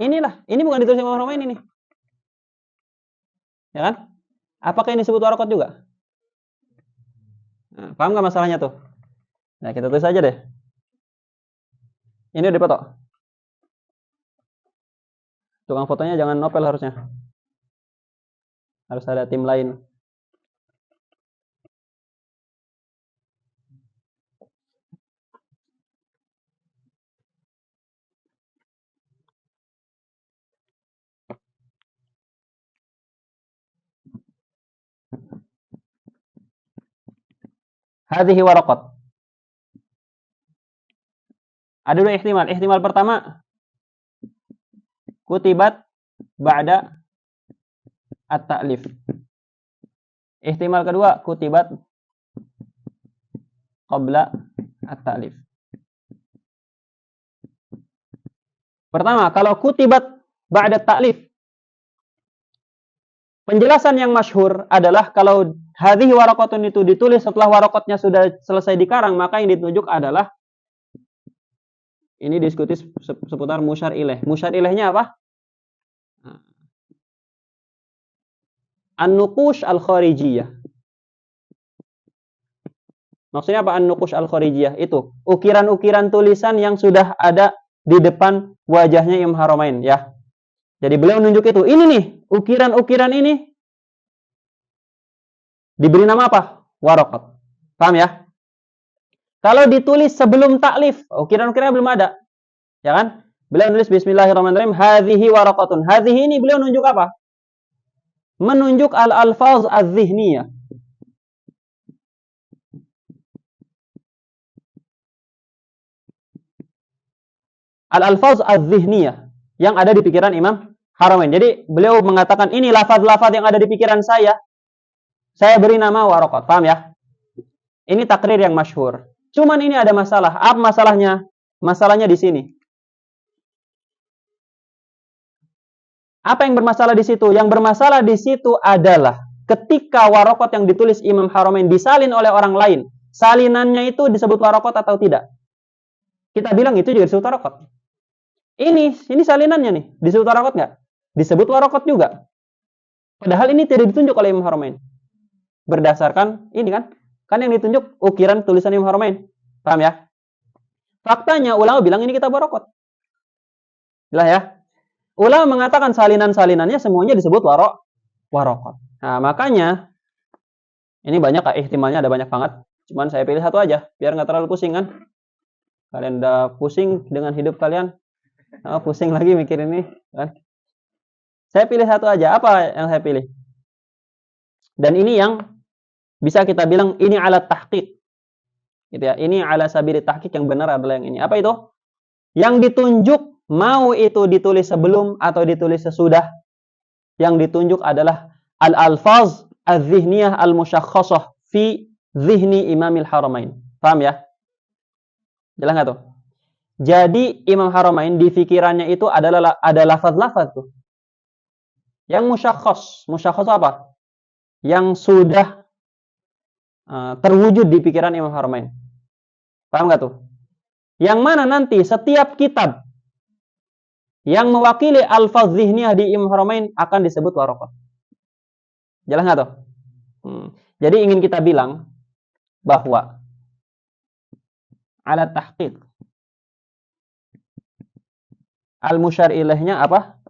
Inilah, ini bukan ditulis Imam Haramain ini. Ya kan? Apakah ini disebut waraqat juga? Nah, paham nggak masalahnya tuh? Nah, kita tulis aja deh. Ini udah dipoto. Tukang fotonya jangan Nopel harusnya. Harus ada tim lain. Hadhihi waraqat. Ada dua ihtimal. Ihtimal pertama, kutibat ba'da at-ta'lif. Ihtimal kedua, kutibat qabla at-ta'lif. Pertama, kalau kutibat ba'da ta'lif. Penjelasan yang masyhur adalah kalau hadhihi waraqatun itu ditulis setelah waraqatnya sudah selesai dikarang, maka yang ditunjuk adalah ini diskusi seputar musyar ilaih. Musyar ilaihnya apa? An-nuqush al-kharijiyah. Maksudnya apa an-nuqush al-kharijiyah? Itu ukiran-ukiran tulisan yang sudah ada di depan wajahnya Imam Haramain, ya. Jadi beliau menunjuk itu. Ini nih, ukiran-ukiran ini diberi nama apa? Waraqat. Paham ya? Kalau ditulis sebelum taklif, ukiran-ukiran belum ada. Ya kan? Beliau nulis bismillahirrahmanirrahim, hadhihi waraqatun. Hadhihi ini beliau menunjuk apa? Menunjuk al-alfaz az-zihniyah. Al-alfaz az-zihniyah yang ada di pikiran Imam Haramain. Jadi beliau mengatakan ini lafaz-lafaz yang ada di pikiran saya beri nama waraqat. Paham ya? Ini takrir yang masyhur. Cuman ini ada masalah. Apa masalahnya? Masalahnya di sini. Apa yang bermasalah di situ? Yang bermasalah di situ adalah ketika waraqat yang ditulis Imam Haramain disalin oleh orang lain, salinannya itu disebut waraqat atau tidak? Kita bilang itu juga disebut waraqat. Ini salinannya nih, disebut waraqat nggak? Disebut waraqat juga. Padahal ini tidak ditunjuk oleh Imam Haramain. Berdasarkan ini kan yang ditunjuk ukiran tulisan Imam Haramain. Paham ya? Faktanya ulama bilang ini kitab waraqat. Jelas ya? Ulama mengatakan salinan-salinannya semuanya disebut waraqat. Nah, makanya ini banyak ihtimalnya, ada banyak banget. Cuman saya pilih satu aja biar nggak terlalu pusing kan. Kalian udah pusing dengan hidup kalian. Pusing lagi mikir ini kan. Saya pilih satu aja. Apa yang saya pilih? Dan ini yang bisa kita bilang ini alat tahqiq. Gitu ya. Ini ala sabili tahqiq yang benar adalah yang ini. Apa itu? Yang ditunjuk mau itu ditulis sebelum atau ditulis sesudah. Yang ditunjuk adalah al-alfaz az-zihniyah al-musyakhkhasah fi zihni Imamil Haramain. Paham ya? Jelas nggak tuh? Jadi Imam Haramain di pikirannya itu adalah ada lafaz-lafaz tuh. Yang musyakhkhas. Musyakhkhas apa? Yang sudah terwujud di pikiran Imam Haramain. Paham nggak tuh? Yang mana nanti setiap kitab yang mewakili alfaz zihniyah di Imam Haramain akan disebut waraqat. Jelas nggak tuh? Jadi ingin kita bilang bahwa alat tahqiq al-musyar ilaihnya apa?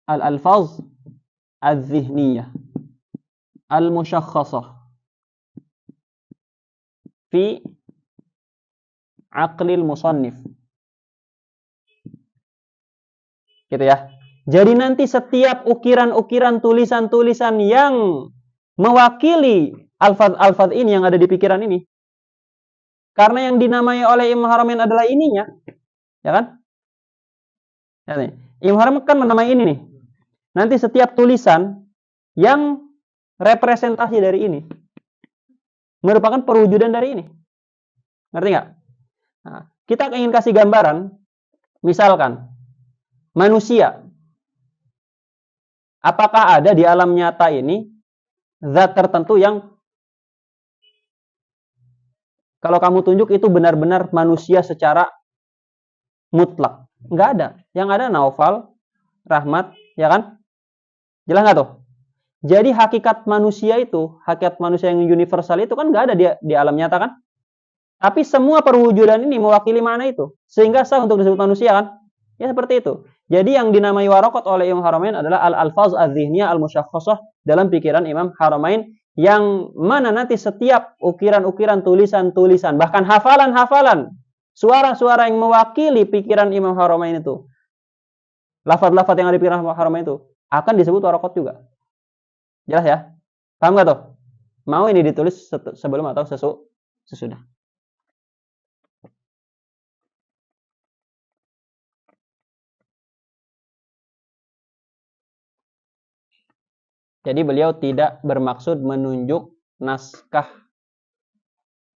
Al-alfaz az-zihniyah al-musyakhkhasah fi aqlil musannif. Gitu ya. Jadi nanti setiap ukiran-ukiran tulisan-tulisan yang mewakili alfaz-alfaz ini yang ada di pikiran ini, karena yang dinamai oleh Imam Haramain adalah ininya, ya kan? Ya, nih. Imam Haramain kan menamai ini nih. Nanti setiap tulisan yang representasi dari ini merupakan perwujudan dari ini. Ngerti nggak? Nah, kita ingin kasih gambaran, misalkan manusia. Apakah ada di alam nyata ini zat tertentu yang kalau kamu tunjuk itu benar-benar manusia secara mutlak? Nggak ada. Yang ada Naufal, Rahmat, ya kan? Jelas nggak tuh? Jadi hakikat manusia itu, hakikat manusia yang universal itu kan nggak ada di alam nyata kan? Tapi semua perwujudan ini mewakili mana itu? Sehingga sah untuk disebut manusia kan? Ya seperti itu. Jadi yang dinamai waraqat oleh Imam Haramain adalah al-alfaz az-zihniyah al-musyakhkhasah dalam pikiran Imam Haramain yang mana nanti setiap ukiran-ukiran tulisan-tulisan bahkan hafalan-hafalan suara-suara yang mewakili pikiran Imam Haramain itu, lafaz-lafaz yang ada di pikiran Imam Haramain itu akan disebut waraqat juga. Jelas ya? Paham nggak tuh? Mau ini ditulis sebelum atau sesudah? Jadi beliau tidak bermaksud menunjuk naskah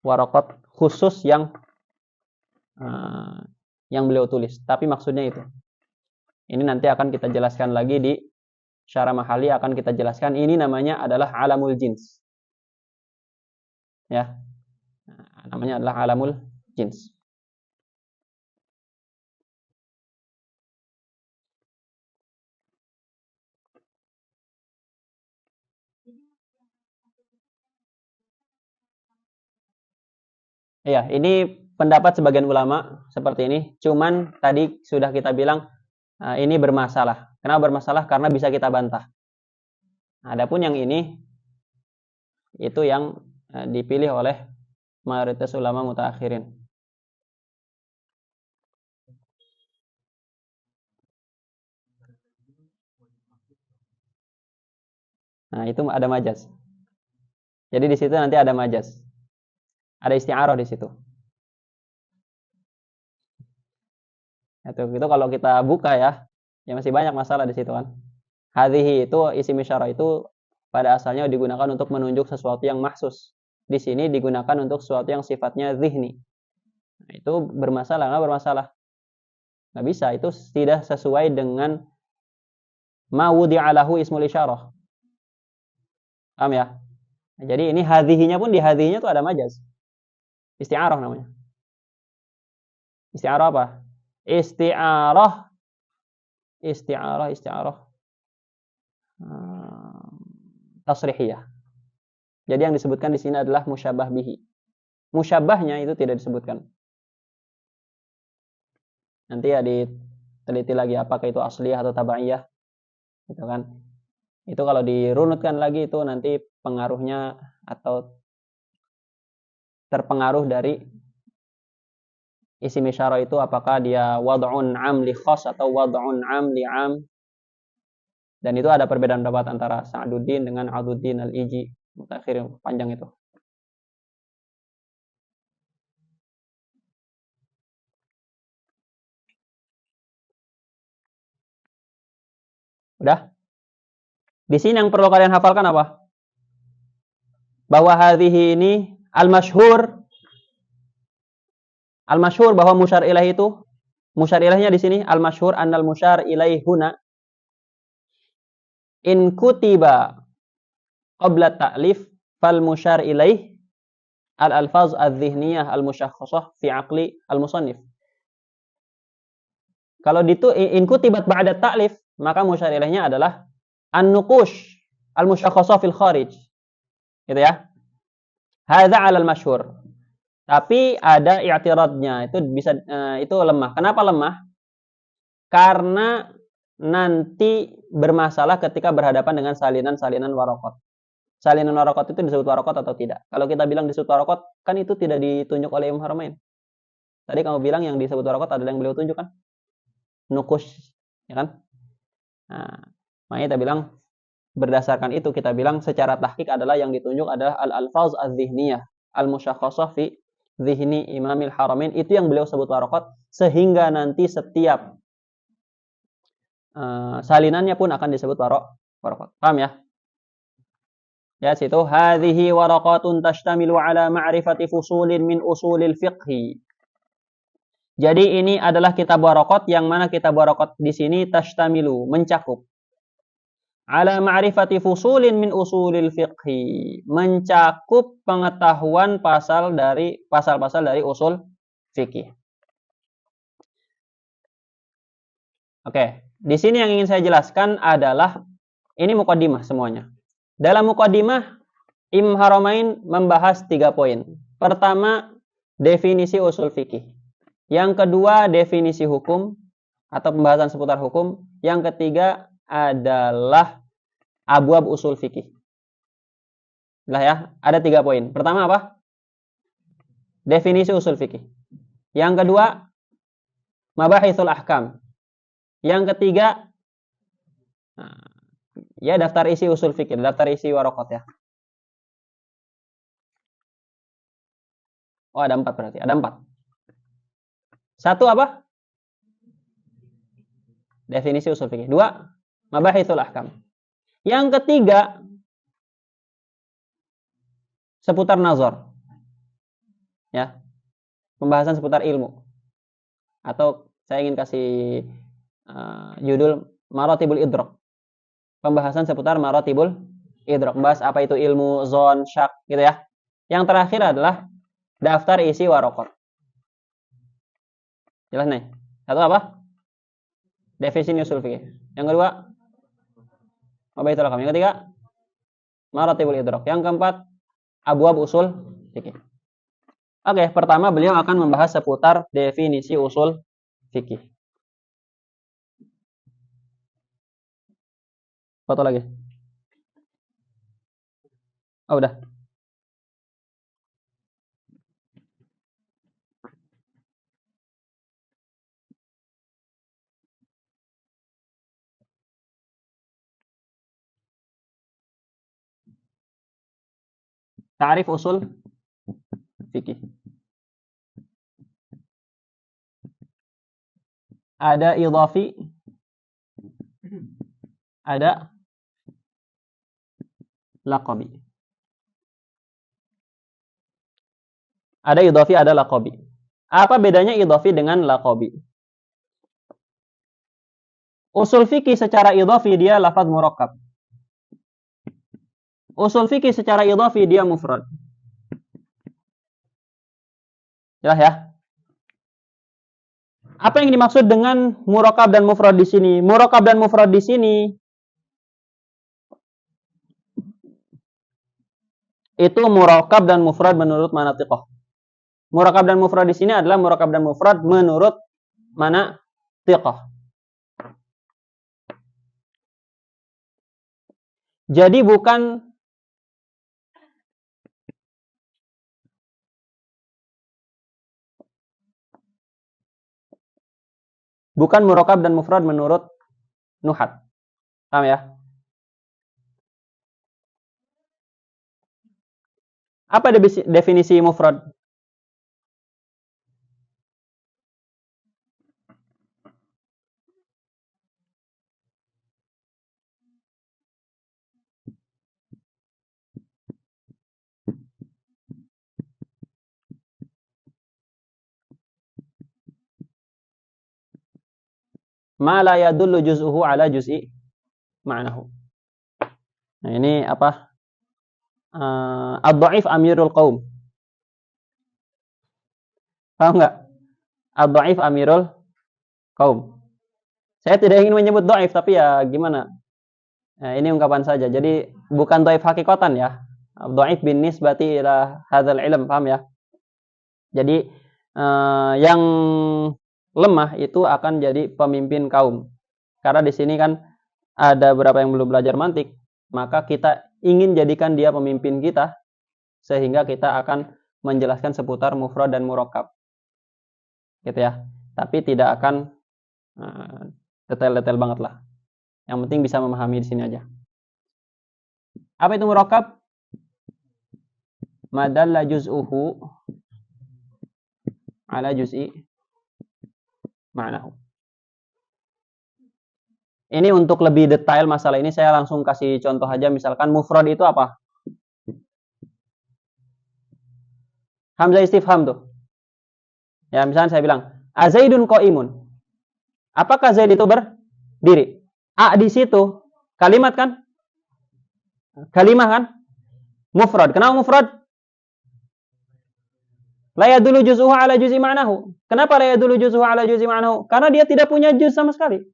waraqat khusus yang yang beliau tulis. Tapi maksudnya itu. Ini nanti akan kita jelaskan lagi di Syarah Mahali, akan kita jelaskan. Ini namanya adalah alamul jins. Ya. Namanya adalah alamul jins. Iya, ini pendapat sebagian ulama seperti ini. Cuman tadi sudah kita bilang ini bermasalah. Kenapa bermasalah? Karena bisa kita bantah. Adapun yang ini itu yang dipilih oleh mayoritas ulama mutaakhirin. Nah, itu ada majaz. Jadi di situ nanti ada majaz. Ada isti'arah di situ. Itu kalau kita buka ya masih banyak masalah di situ kan. Hadhihi itu isim isyarah itu pada asalnya digunakan untuk menunjuk sesuatu yang mahsus. Di sini digunakan untuk sesuatu yang sifatnya zihni. Nah, itu bermasalah, nggak bermasalah. Nggak bisa, itu tidak sesuai dengan ma wudi'alahu ismul isyarah. Paham ya? Nah, jadi ini hadhihinya pun di hadhihinya tuh ada majaz. Isti'arah namanya. Isti'arah apa? Isti'arah. Tasrihiyah. Jadi yang disebutkan di sini adalah musyabah bihi. Musyabahnya itu tidak disebutkan. Nanti ya diteliti lagi apakah itu asliyah atau tabaiyah. Gitu kan. Itu kalau dirunutkan lagi itu nanti pengaruhnya atau terpengaruh dari isim isyarah itu apakah dia wad'un am li khas atau wad'un am li am. Dan itu ada perbedaan pendapat antara Sa'duddin dengan Aduddin al-Iji, mutakhir panjang itu. Udah? Di sini yang perlu kalian hafalkan apa? Bahwa hadhihi ini al-masyhur bahwa musyar ilaih itu musyar ilaihnya di sini al-masyhur annal musyar ilaih huna in kutiba qabla ta'lif fal musyar ilaih al-alfaz adz-dzihniyah al-musyakhkhasah fi aqli al-musannif. Kalau itu in kutibat ba'da ta'lif, maka musyar ilaihnya adalah an-nuqush al-musyakhkhasah fil kharij. Gitu ya. Hadza 'ala al-masyhur. Tapi ada i'tiradnya, itu bisa itu lemah. Kenapa lemah? Karena nanti bermasalah ketika berhadapan dengan salinan-salinan waraqat. Salinan waraqat itu disebut waraqat atau tidak? Kalau kita bilang disebut waraqat, kan itu tidak ditunjuk oleh Imam Haramain. Tadi kamu bilang yang disebut waraqat adalah yang beliau tunjuk kan? Nukush, ya kan? Nah, makanya kita bilang berdasarkan itu kita bilang secara tahqiq adalah yang ditunjuk adalah al-alfaz az-zihniyah al-musyakhkhasah fi zihni Imamil Haramain, itu yang beliau sebut waraqat, sehingga nanti setiap salinannya pun akan disebut waraqat. Paham ya? Ya, situ hadhihi waraqatun tashtamilu ala ma'rifati fusulin min usulil fiqhi. Jadi ini adalah kitab waraqat yang mana kitab waraqat di sini tashtamilu, mencakup ala ma'rifati fusulin min usulil fiqhi, mencakup pengetahuan pasal-pasal dari usul fikih. Oke, di sini yang ingin saya jelaskan adalah ini muqaddimah semuanya. Dalam muqaddimah Imam Haramain membahas 3 poin. Pertama, definisi usul fikih. Yang kedua, definisi hukum atau pembahasan seputar hukum. Yang ketiga adalah abwab usul fikih. Lah ya, ada 3 poin. Pertama apa? Definisi usul fikih. Yang kedua, mabahithul ahkam. Yang ketiga, ya daftar isi usul fikih, daftar isi waraqat ya. Oh, ada 4 berarti, ada 4. Satu apa? Definisi usul fikih. 2, mabahithul ahkam. Yang ketiga, seputar nazar. Ya. Pembahasan seputar ilmu. Atau saya ingin kasih judul Maratibul Idrak. Pembahasan seputar Maratibul Idrak. Bahas apa itu ilmu, zon, syak, gitu ya. Yang terakhir adalah daftar isi waraqat. Jelas nih. Satu apa? Definisi usul fikih. Yang kedua, Mabaitul Ahkam. Yang ketiga, Maratibul Idrak. Yang keempat, abwab usul fikih. Oke, pertama beliau akan membahas seputar definisi usul fikih. Foto lagi. Oh, udah. Ta'rif usul fikih. Ada idhafi, ada laqabi. Ada idhafi, ada laqabi. Apa bedanya idhafi dengan laqabi? Usul fikih secara idhafi dia lafaz murakkab. Usul fikih secara idhafi dia mufrad. Jelas ya? Apa yang dimaksud dengan murakkab dan mufrad di sini? Murakkab dan mufrad di sini itu murakkab dan mufrad menurut manatiqah. Murakkab dan mufrad di sini adalah murakkab dan mufrad menurut manatiqah. Jadi bukan murakkab dan mufrad menurut nuhat. Paham ya? Apa definisi mufrad? Ma la yadullu juz'uhu ala juz'i ma'nahu. Nah, ini apa? Ad-dha'if amirul qaum. Paham nggak? Ad-dha'if amirul qaum. Saya tidak ingin menyebut dhaif, tapi ya gimana? Nah, ini ungkapan saja. Jadi bukan dhaif hakikatan ya. Dhaif bin nisbati ila hadzal ilm, paham ya? Jadi yang lemah itu akan jadi pemimpin kaum. Karena di sini kan ada beberapa yang belum belajar mantik, maka kita ingin jadikan dia pemimpin kita sehingga kita akan menjelaskan seputar mufrad dan murakkab. Gitu ya. Tapi tidak akan detail-detail banget lah. Yang penting bisa memahami di sini aja. Apa itu murakkab? Madalla juz'uhu ala juz'i ma'nahu. Ini untuk lebih detail masalah ini saya langsung kasih contoh aja. Misalkan mufrad itu apa? Hamzah istifham tuh. Ya, misalnya saya bilang, Azaidun qa'imun. Apakah Zaid itu berdiri? A di situ kalimat kan? Kalimah kan? Mufrad. Kenapa mufrad? La yadullu juz'uhu ala juz'i ma'nahu. Kenapa la yadullu juz'uhu ala juz'i ma'nahu? Karena dia tidak punya juz sama sekali.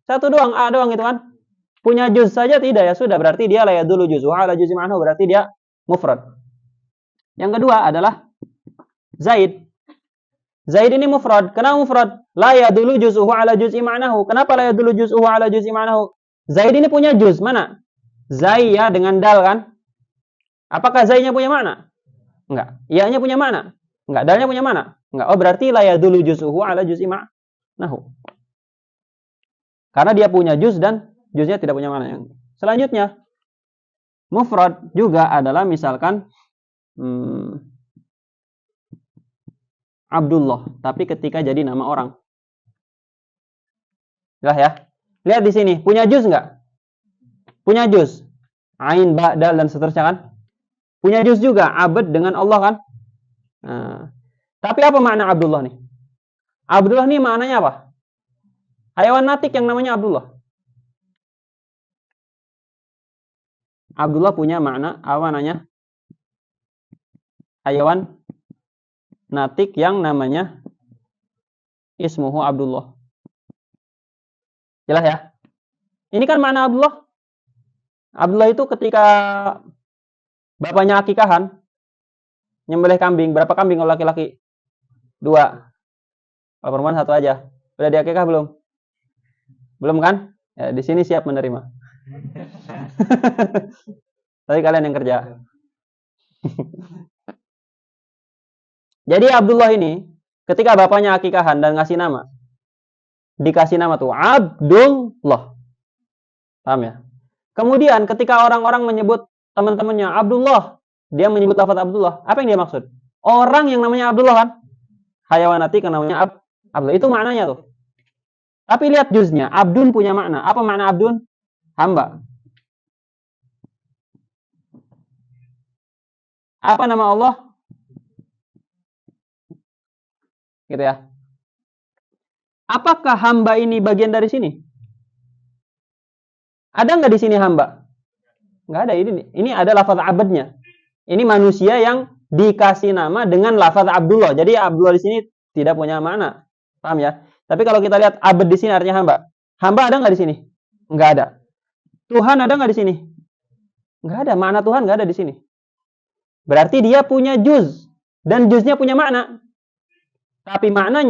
Satu doang, A doang gitu kan. Punya juz saja tidak, ya sudah berarti dia la yadullu juz'uhu ala juz'i ma'nahu, berarti dia mufrad. Yang kedua adalah Zaid. Zaid ini mufrad. Kenapa mufrad? La yadullu juz'uhu ala juz'i ma'nahu. Kenapa la yadullu juz'uhu ala juz'i ma'nahu? Zaid ini punya juz, mana? Zaiya dengan dal kan? Apakah Zainya punya makna? Enggak. Iya-nya punya makna? Enggak. Dalnya punya makna? Enggak. Oh, berarti la yadullu juz'uhu ala juz'i ma'nahu. Karena dia punya juz dan juznya tidak punya makna. Selanjutnya, mufrad juga adalah misalkan Abdullah, tapi ketika jadi nama orang. Jelas ya? Lihat di sini, punya juz enggak? Punya juz. Ain, ba, dal, dan seterusnya kan? Punya juz juga, abad dengan Allah kan? Nah, tapi apa makna Abdullah nih? Abdullah ini maknanya apa? Hayawan natik yang namanya Abdullah. Abdullah punya makna apa namanya? Hayawan natik yang namanya ismuhu Abdullah. Jelas ya? Ini kan makna Abdullah. Abdullah itu ketika bapaknya akikahan, nyembelih kambing. Berapa kambing kalau laki-laki? 2. Kalau perempuan 1 aja. Udah diakikah belum? Belum kan? Ya, di sini siap menerima. Tapi kalian yang kerja. Jadi Abdullah ini ketika bapaknya akikahan dan ngasih nama, dikasih nama tuh Abdullah. Paham ya? Kemudian ketika orang-orang menyebut teman-temannya Abdullah, dia menyebut lafaz Abdullah. Apa yang dia maksud? Orang yang namanya Abdullah kan? Hayawanati yang namanya Abdullah. Itu maknanya tuh. Tapi lihat juznya. Abdun punya makna. Apa makna Abdun? Hamba. Apa nama Allah? Gitu ya. Apakah hamba ini bagian dari sini? Ada nggak di sini hamba? Nggak ada. Ini ada lafaz abadnya. Ini manusia yang dikasih nama dengan lafaz Abdullah. Jadi Abdullah di sini tidak punya makna. Paham ya? Tapi kalau kita lihat abad di sini artinya hamba. Hamba ada nggak di sini? Nggak ada. Tuhan ada nggak di sini? Nggak ada. Makna Tuhan nggak ada di sini. Berarti dia punya juz. Dan juznya punya makna. Tapi makna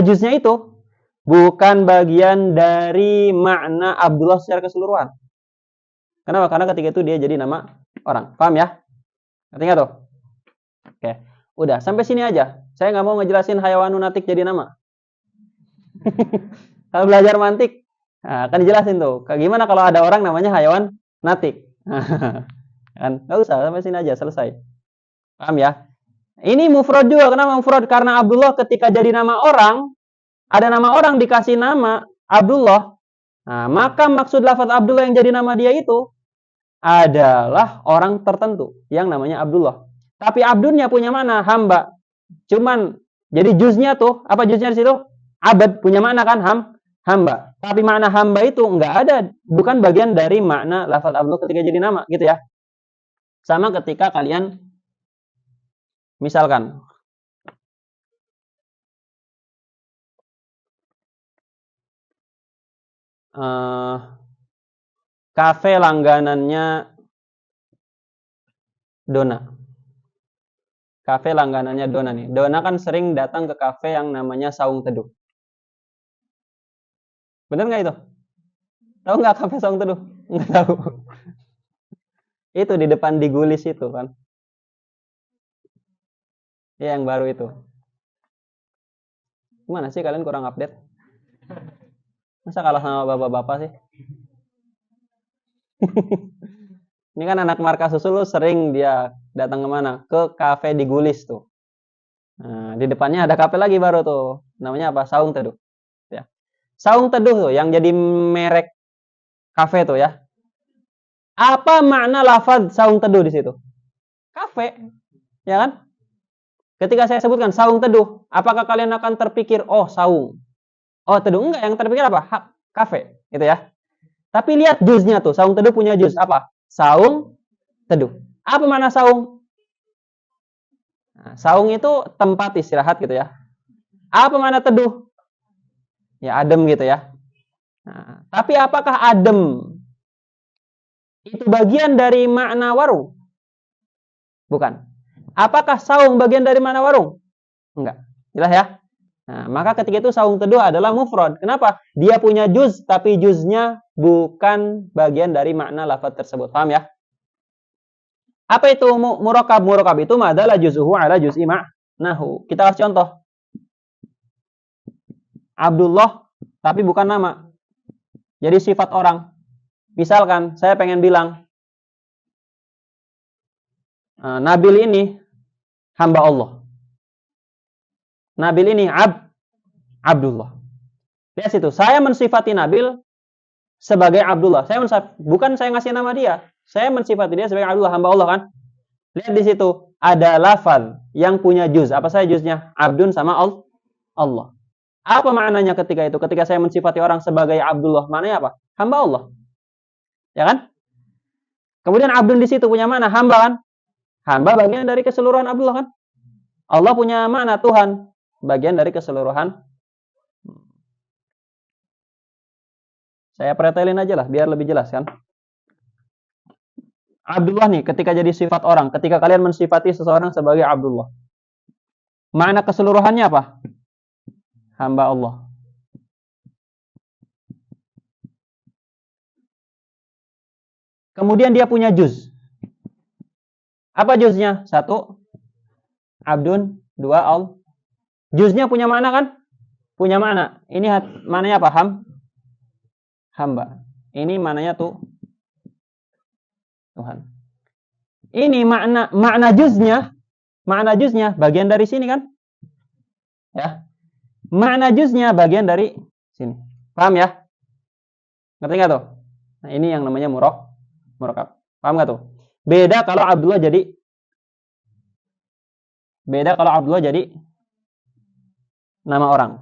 juznya itu bukan bagian dari makna Abdullah secara keseluruhan. Kenapa? Karena ketika itu dia jadi nama orang. Paham ya? Ngerti nggak tuh? Oke. Udah, sampai sini aja. Saya nggak mau ngejelasin hayawanun natik jadi nama. Kalau belajar mantik, akan dijelasin tuh. Kayak gimana kalau ada orang namanya hayawan natik. Kan? Nggak usah, sampai sini aja, selesai. Paham ya? Ini mufrad juga. Kenapa mufrad? Karena Abdullah ketika jadi nama orang, ada nama orang dikasih nama Abdullah. Nah, maka maksud lafaz Abdullah yang jadi nama dia itu adalah orang tertentu yang namanya Abdullah. Tapi Abdunnya punya mana? Hamba. Cuman jadi juznya tuh, apa juznya di situ? Abad punya makna kan? Hamba. Tapi makna hamba itu enggak ada, bukan bagian dari makna lafaz Abdullah ketika jadi nama, gitu ya. Sama ketika kalian misalkan kafe langganannya Dona. Kafe langganannya Dona nih. Dona kan sering datang ke kafe yang namanya Saung Teduh. Bener nggak itu? Tahu nggak kafe Saung Teduh? Nggak tahu. Itu di depan di Gulis itu kan. Ya, yang baru itu. Gimana sih kalian kurang update? Masa kalah sama bapak-bapak sih? Ini kan anak markas susul lu sering dia datang kemana? Ke kafe di Gulis tuh. Nah, di depannya ada kafe lagi baru tuh. Namanya apa? Saung Teduh. Ya. Saung Teduh tuh yang jadi merek kafe tuh ya. Apa makna lafaz Saung Teduh di situ? Kafe. Ya kan? Ketika saya sebutkan Saung Teduh, apakah kalian akan terpikir, oh saung? Oh teduh? Enggak, yang terpikir apa? Kafe. Gitu ya. Tapi lihat juznya tuh. Saung Teduh punya juz. Apa? Saung Teduh. Apa mana saung? Nah, saung itu tempat istirahat gitu ya. Apa mana teduh? Ya adem gitu ya. Nah, tapi apakah adem itu bagian dari makna warung? Bukan. Apakah saung bagian dari makna warung? Enggak. Jelas ya? Nah, maka ketika itu saung teduh adalah mufrad. Kenapa? Dia punya juz, tapi juznya bukan bagian dari makna lafaz tersebut. Paham ya? Apa itu murakab? Murakab itu adalah juz'uhu ala juz'i ma'nahu. Kita kasih contoh. Abdullah, tapi bukan nama. Jadi sifat orang. Misalkan, saya pengen bilang, Nabil ini hamba Allah. Nabil ini Abdullah. Lihat situ, saya mensifati Nabil sebagai Abdullah. Bukan saya ngasih nama dia. Saya mensifati dia sebagai Abdullah, hamba Allah kan. Lihat di situ, ada lafaz yang punya juz. Apa saya juznya? Abdun sama Allah. Apa maknanya ketika itu? Ketika saya mensifati orang sebagai Abdullah, maknanya apa? Hamba Allah. Ya kan? Kemudian Abdun di situ punya mana? Hamba kan? Hamba bagian dari keseluruhan Abdullah kan? Allah punya makna Tuhan, bagian dari keseluruhan. Saya pretelin aja lah, biar lebih jelas kan. Abdullah nih, ketika jadi sifat orang, ketika kalian mensifati seseorang sebagai Abdullah, makna keseluruhannya apa? Hamba Allah. Kemudian dia punya juz. Apa juznya? 1, Abdun. 2, al. Juznya punya makna kan? Punya makna. Ini maknanya apa? Hamba. Ini maknanya Tuhan. Ini makna juznya bagian dari sini kan? Ya. Makna juznya bagian dari sini. Paham ya? Ngerti nggak tuh? Nah, ini yang namanya murakab. Paham nggak tuh? Beda kalau Abdullah jadi nama orang.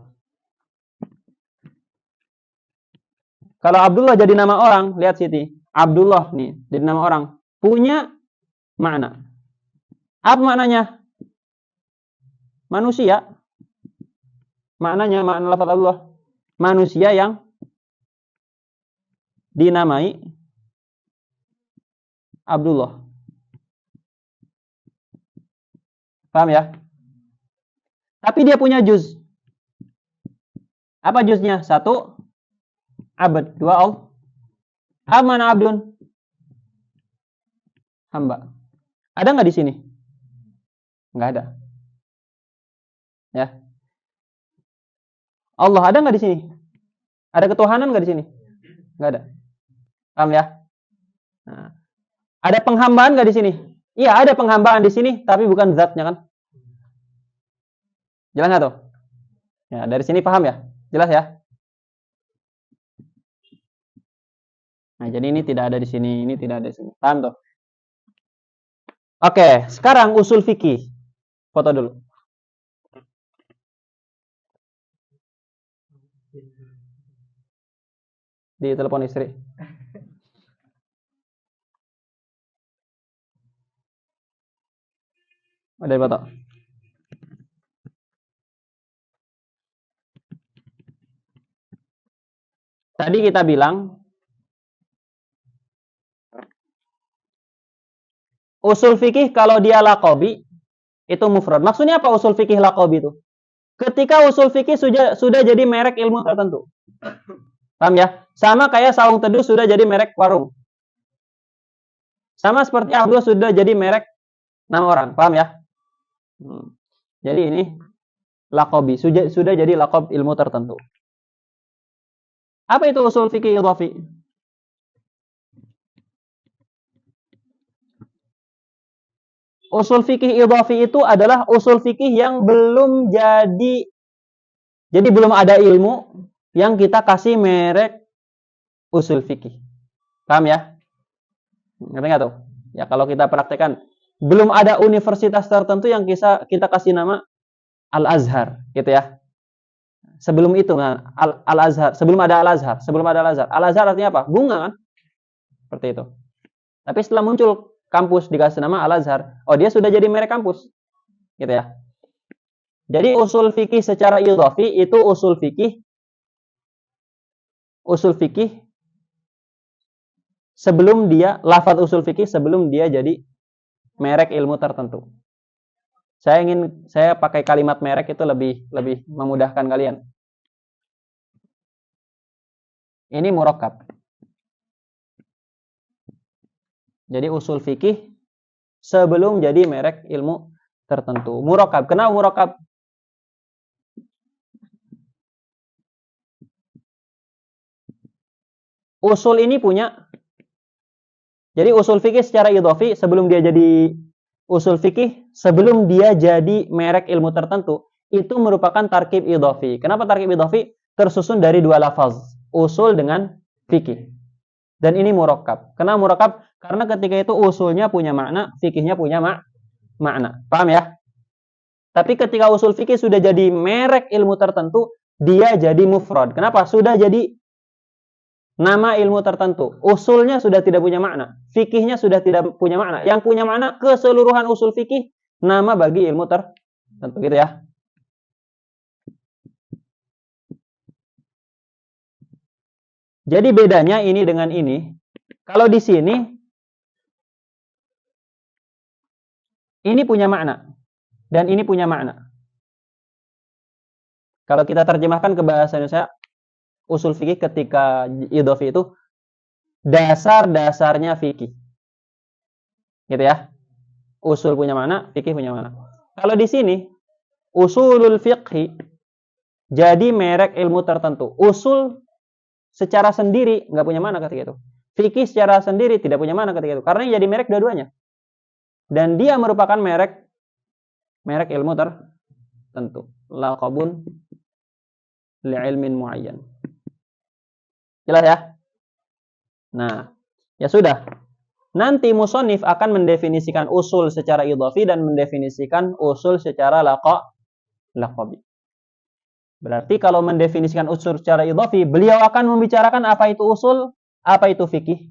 Kalau Abdullah jadi nama orang, lihat sini. Abdullah nih jadi nama orang, punya makna. Apa maknanya? Manusia. Maknanya, makna lafaz Allah, manusia yang dinamai Abdullah. Paham ya? Tapi dia punya juz. Apa juznya? 1, abad. 2, al. Apa mana abdun? Hamba. Ada nggak di sini? Nggak ada. Ya. Allah ada nggak di sini? Ada ketuhanan nggak di sini? Nggak ada. Paham ya? Nah, ada penghambaan nggak di sini? Iya, ada penghambaan di sini, tapi bukan zatnya kan? Jelas nggak tuh? Ya, dari sini paham ya? Jelas ya? Nah, jadi ini tidak ada di sini, ini tidak ada di sini. Paham tuh? Oke, sekarang usul fikih. Foto dulu. Di telepon istri. Ada foto. Tadi kita bilang usul fikih kalau dia laqabi itu mufrad. Maksudnya apa usul fikih laqabi itu? Ketika usul fikih sudah jadi merek ilmu tertentu. Paham ya? Sama kayak sawung teduh sudah jadi merek warung. Sama seperti Abdullah sudah jadi merek nama orang. Paham ya? Jadi ini laqabi, sudah jadi laqab ilmu tertentu. Apa itu usul fikih idhafi? Usul fikih idhafi itu adalah usul fikih yang belum jadi belum ada ilmu yang kita kasih merek usul fikih. Paham ya? Ngerti nggak tuh? Ya kalau kita praktekkan, belum ada universitas tertentu yang kita kasih nama Al-Azhar, gitu ya. Sebelum itu, Al-Azhar, sebelum ada Al-Azhar. Al-Azhar artinya apa? Bunga kan? Seperti itu. Tapi setelah muncul kampus dikasih nama Al-Azhar, oh dia sudah jadi merek kampus. Gitu ya. Jadi usul fikih secara idhafi itu usul fikih sebelum dia lafaz usul fikih sebelum dia jadi merek ilmu tertentu. Saya pakai kalimat merek itu lebih memudahkan kalian. Ini murakkab. Jadi usul fikih sebelum jadi merek ilmu tertentu. Murakkab. Kenapa murakkab? Usul ini punya. Jadi usul fikih secara idhafi sebelum dia jadi usul fikih, sebelum dia jadi merek ilmu tertentu, itu merupakan tarkib idhafi. Kenapa tarkib idhafi? Tersusun dari 2 lafaz, usul dengan fikih. Dan ini murakkab. Kenapa murakkab? Karena ketika itu usulnya punya makna, fikihnya punya makna. Paham ya? Tapi ketika usul fikih sudah jadi merek ilmu tertentu, dia jadi mufrad. Kenapa? Sudah jadi nama ilmu tertentu. Usulnya sudah tidak punya makna. Fikihnya sudah tidak punya makna. Yang punya makna keseluruhan usul fikih, nama bagi ilmu tertentu. Gitu ya. Jadi bedanya ini dengan ini. Kalau di sini, ini punya makna. Dan ini punya makna. Kalau kita terjemahkan ke bahasa Indonesia, usul fikih ketika idhofi itu dasar-dasarnya fikih. Gitu ya. Usul punya makna, fikih punya makna. Kalau di sini, usulul fiqhi jadi merek ilmu tertentu. Usul secara sendiri nggak punya makna ketika itu. Fikih secara sendiri tidak punya makna ketika itu. Karena yang jadi merek dua-duanya. Dan dia merupakan merek ilmu tertentu. Laqabun li'ilmin muayyan. Jelas ya? Nah, ya sudah. Nanti musonif akan mendefinisikan usul secara idhafi dan mendefinisikan usul secara laqabi. Berarti kalau mendefinisikan usul secara idhafi, beliau akan membicarakan apa itu usul, apa itu fikih.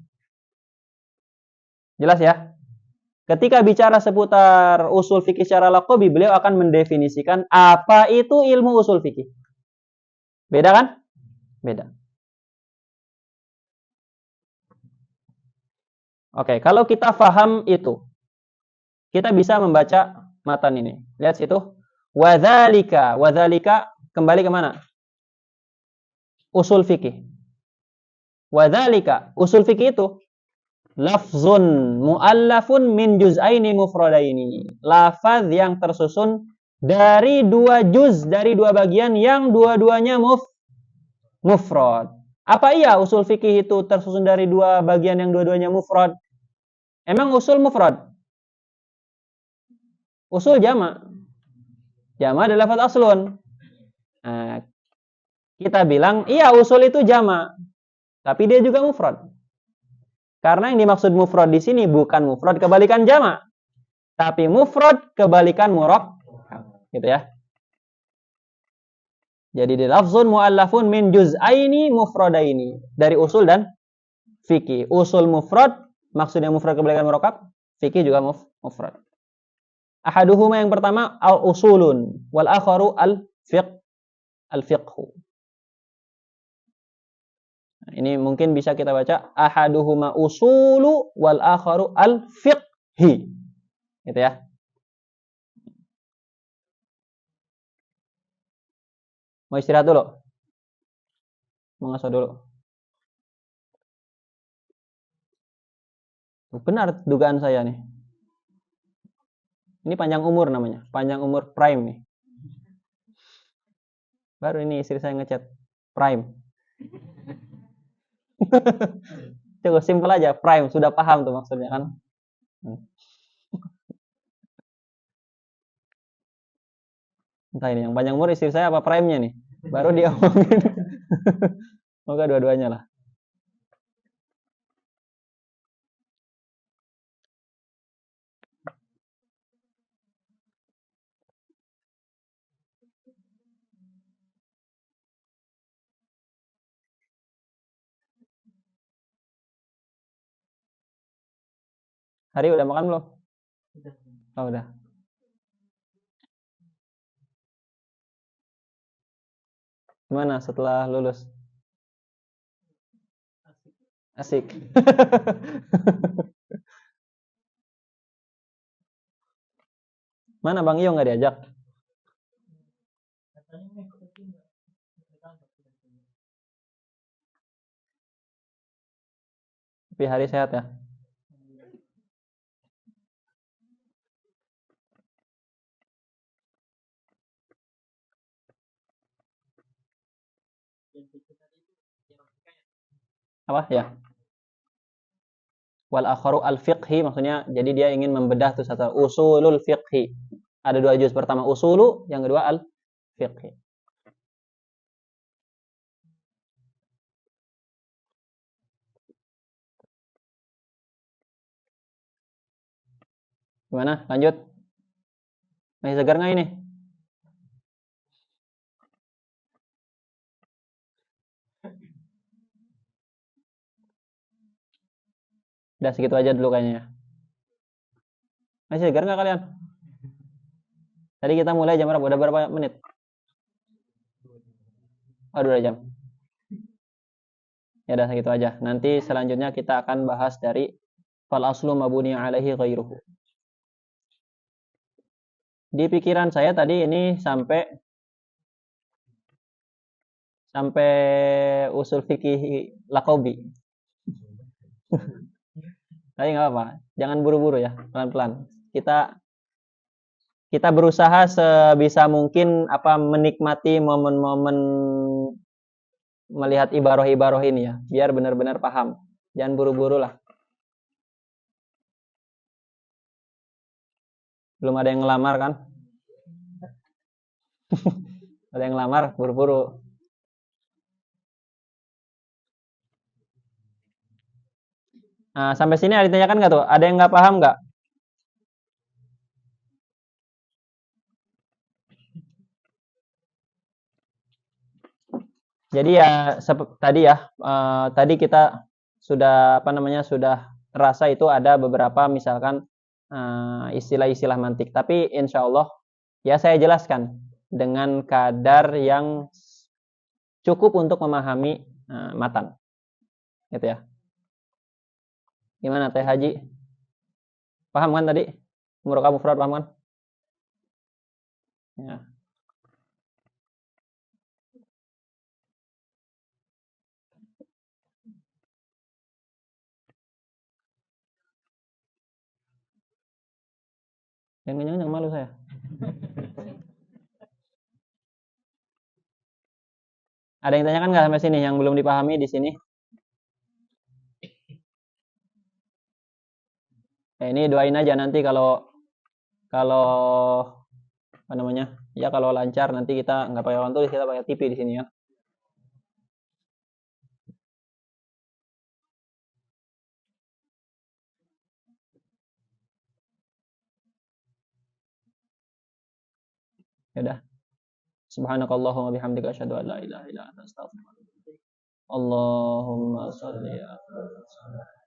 Jelas ya? Ketika bicara seputar usul fikih secara laqabi, beliau akan mendefinisikan apa itu ilmu usul fikih. Beda kan? Beda. Oke, kalau kita paham itu, kita bisa membaca matan ini. Lihat situ. Wadzalika kembali ke mana? Usul fikih. Wadzalika, usul fikih itu lafzun muallafun min juz'aini mufradaini. Lafaz yang tersusun dari dua juz, dari dua bagian yang dua-duanya mufrad. Apa iya usul fikih itu tersusun dari dua bagian yang dua-duanya mufrad? Emang usul mufrad? Usul jama'. Jama' adalah lafaz aslun. Nah, kita bilang, iya usul itu jama'. Tapi dia juga mufrad. Karena yang dimaksud mufrad di sini bukan mufrad kebalikan jama'. Tapi mufrad kebalikan murakkab. Gitu ya. Jadi di lafzun muallafun min juz'aini mufradaini. Dari usul dan fikih. Usul mufrad, maksudnya mufrad kebalikan murakkab. Fikih juga mufrad. Ahaduhuma yang pertama al-usulun wal akharu al-fiqhu. Nah, ini mungkin bisa kita baca ahaduhuma usulu wal akharu al-fiqhi. Gitu ya. Mau istirahat dulu? Mau ngaso dulu? Benar dugaan saya nih. Ini panjang umur namanya. Panjang umur prime nih. Baru ini istri saya ngechat prime. Cukup simpel aja, prime. Sudah paham tuh maksudnya kan. Entah ini yang panjang umur istri saya apa prime-nya nih. Baru dia omongin. Semoga dua-duanya lah. Hari udah makan belum? Oh, udah. Gimana setelah lulus? Asik. Mana Bang Iyo nggak diajak? Tapi hari sehat ya. Apa ya? Wal akharu al-fiqhi maksudnya jadi dia ingin membedah tuh satu usulul fiqhi. Ada dua juz, pertama usulu, yang kedua al-fiqhi. Gimana? Lanjut. Masih segar nggak ini? Udah segitu aja dulu kayaknya. Masih segar nggak kalian? Tadi kita mulai jam berapa? Udah berapa menit? Oh, 2 jam. Ya udah segitu aja. Nanti selanjutnya kita akan bahas dari fal aslu mabuni alaihi ghairuhu. Di pikiran saya tadi ini sampai usul fikih Laqabi. Tapi nggak apa-apa. Jangan buru-buru ya, pelan-pelan. Kita kita berusaha sebisa mungkin menikmati momen-momen melihat ibaroh-ibaroh ini ya, biar benar-benar paham. Jangan buru-buru lah. Belum ada yang ngelamar kan? Ada yang ngelamar, buru-buru. Nah, sampai sini ada ditanyakan nggak tuh? Ada yang nggak paham nggak? Jadi ya tadi ya, tadi kita sudah sudah terasa itu ada beberapa misalkan istilah-istilah mantik. Tapi insya Allah ya saya jelaskan dengan kadar yang cukup untuk memahami matan, gitu ya. Gimana Teh Haji? Paham kan tadi? Muraka mufrad paham kan? Ya. Yang kenyang malu saya. Ada yang tanyakan nggak sampai sini yang belum dipahami di sini? Ya, ini doain aja nanti kalau kalau ya kalau lancar nanti kita nggak pakai orang tulis, kita pakai TV di sini ya. Ya udah. Subhanakallahumma bihamdika asyhadu an la ilaha illa anta astaghfiruka wa atubu ilaik. Allahumma shalli ala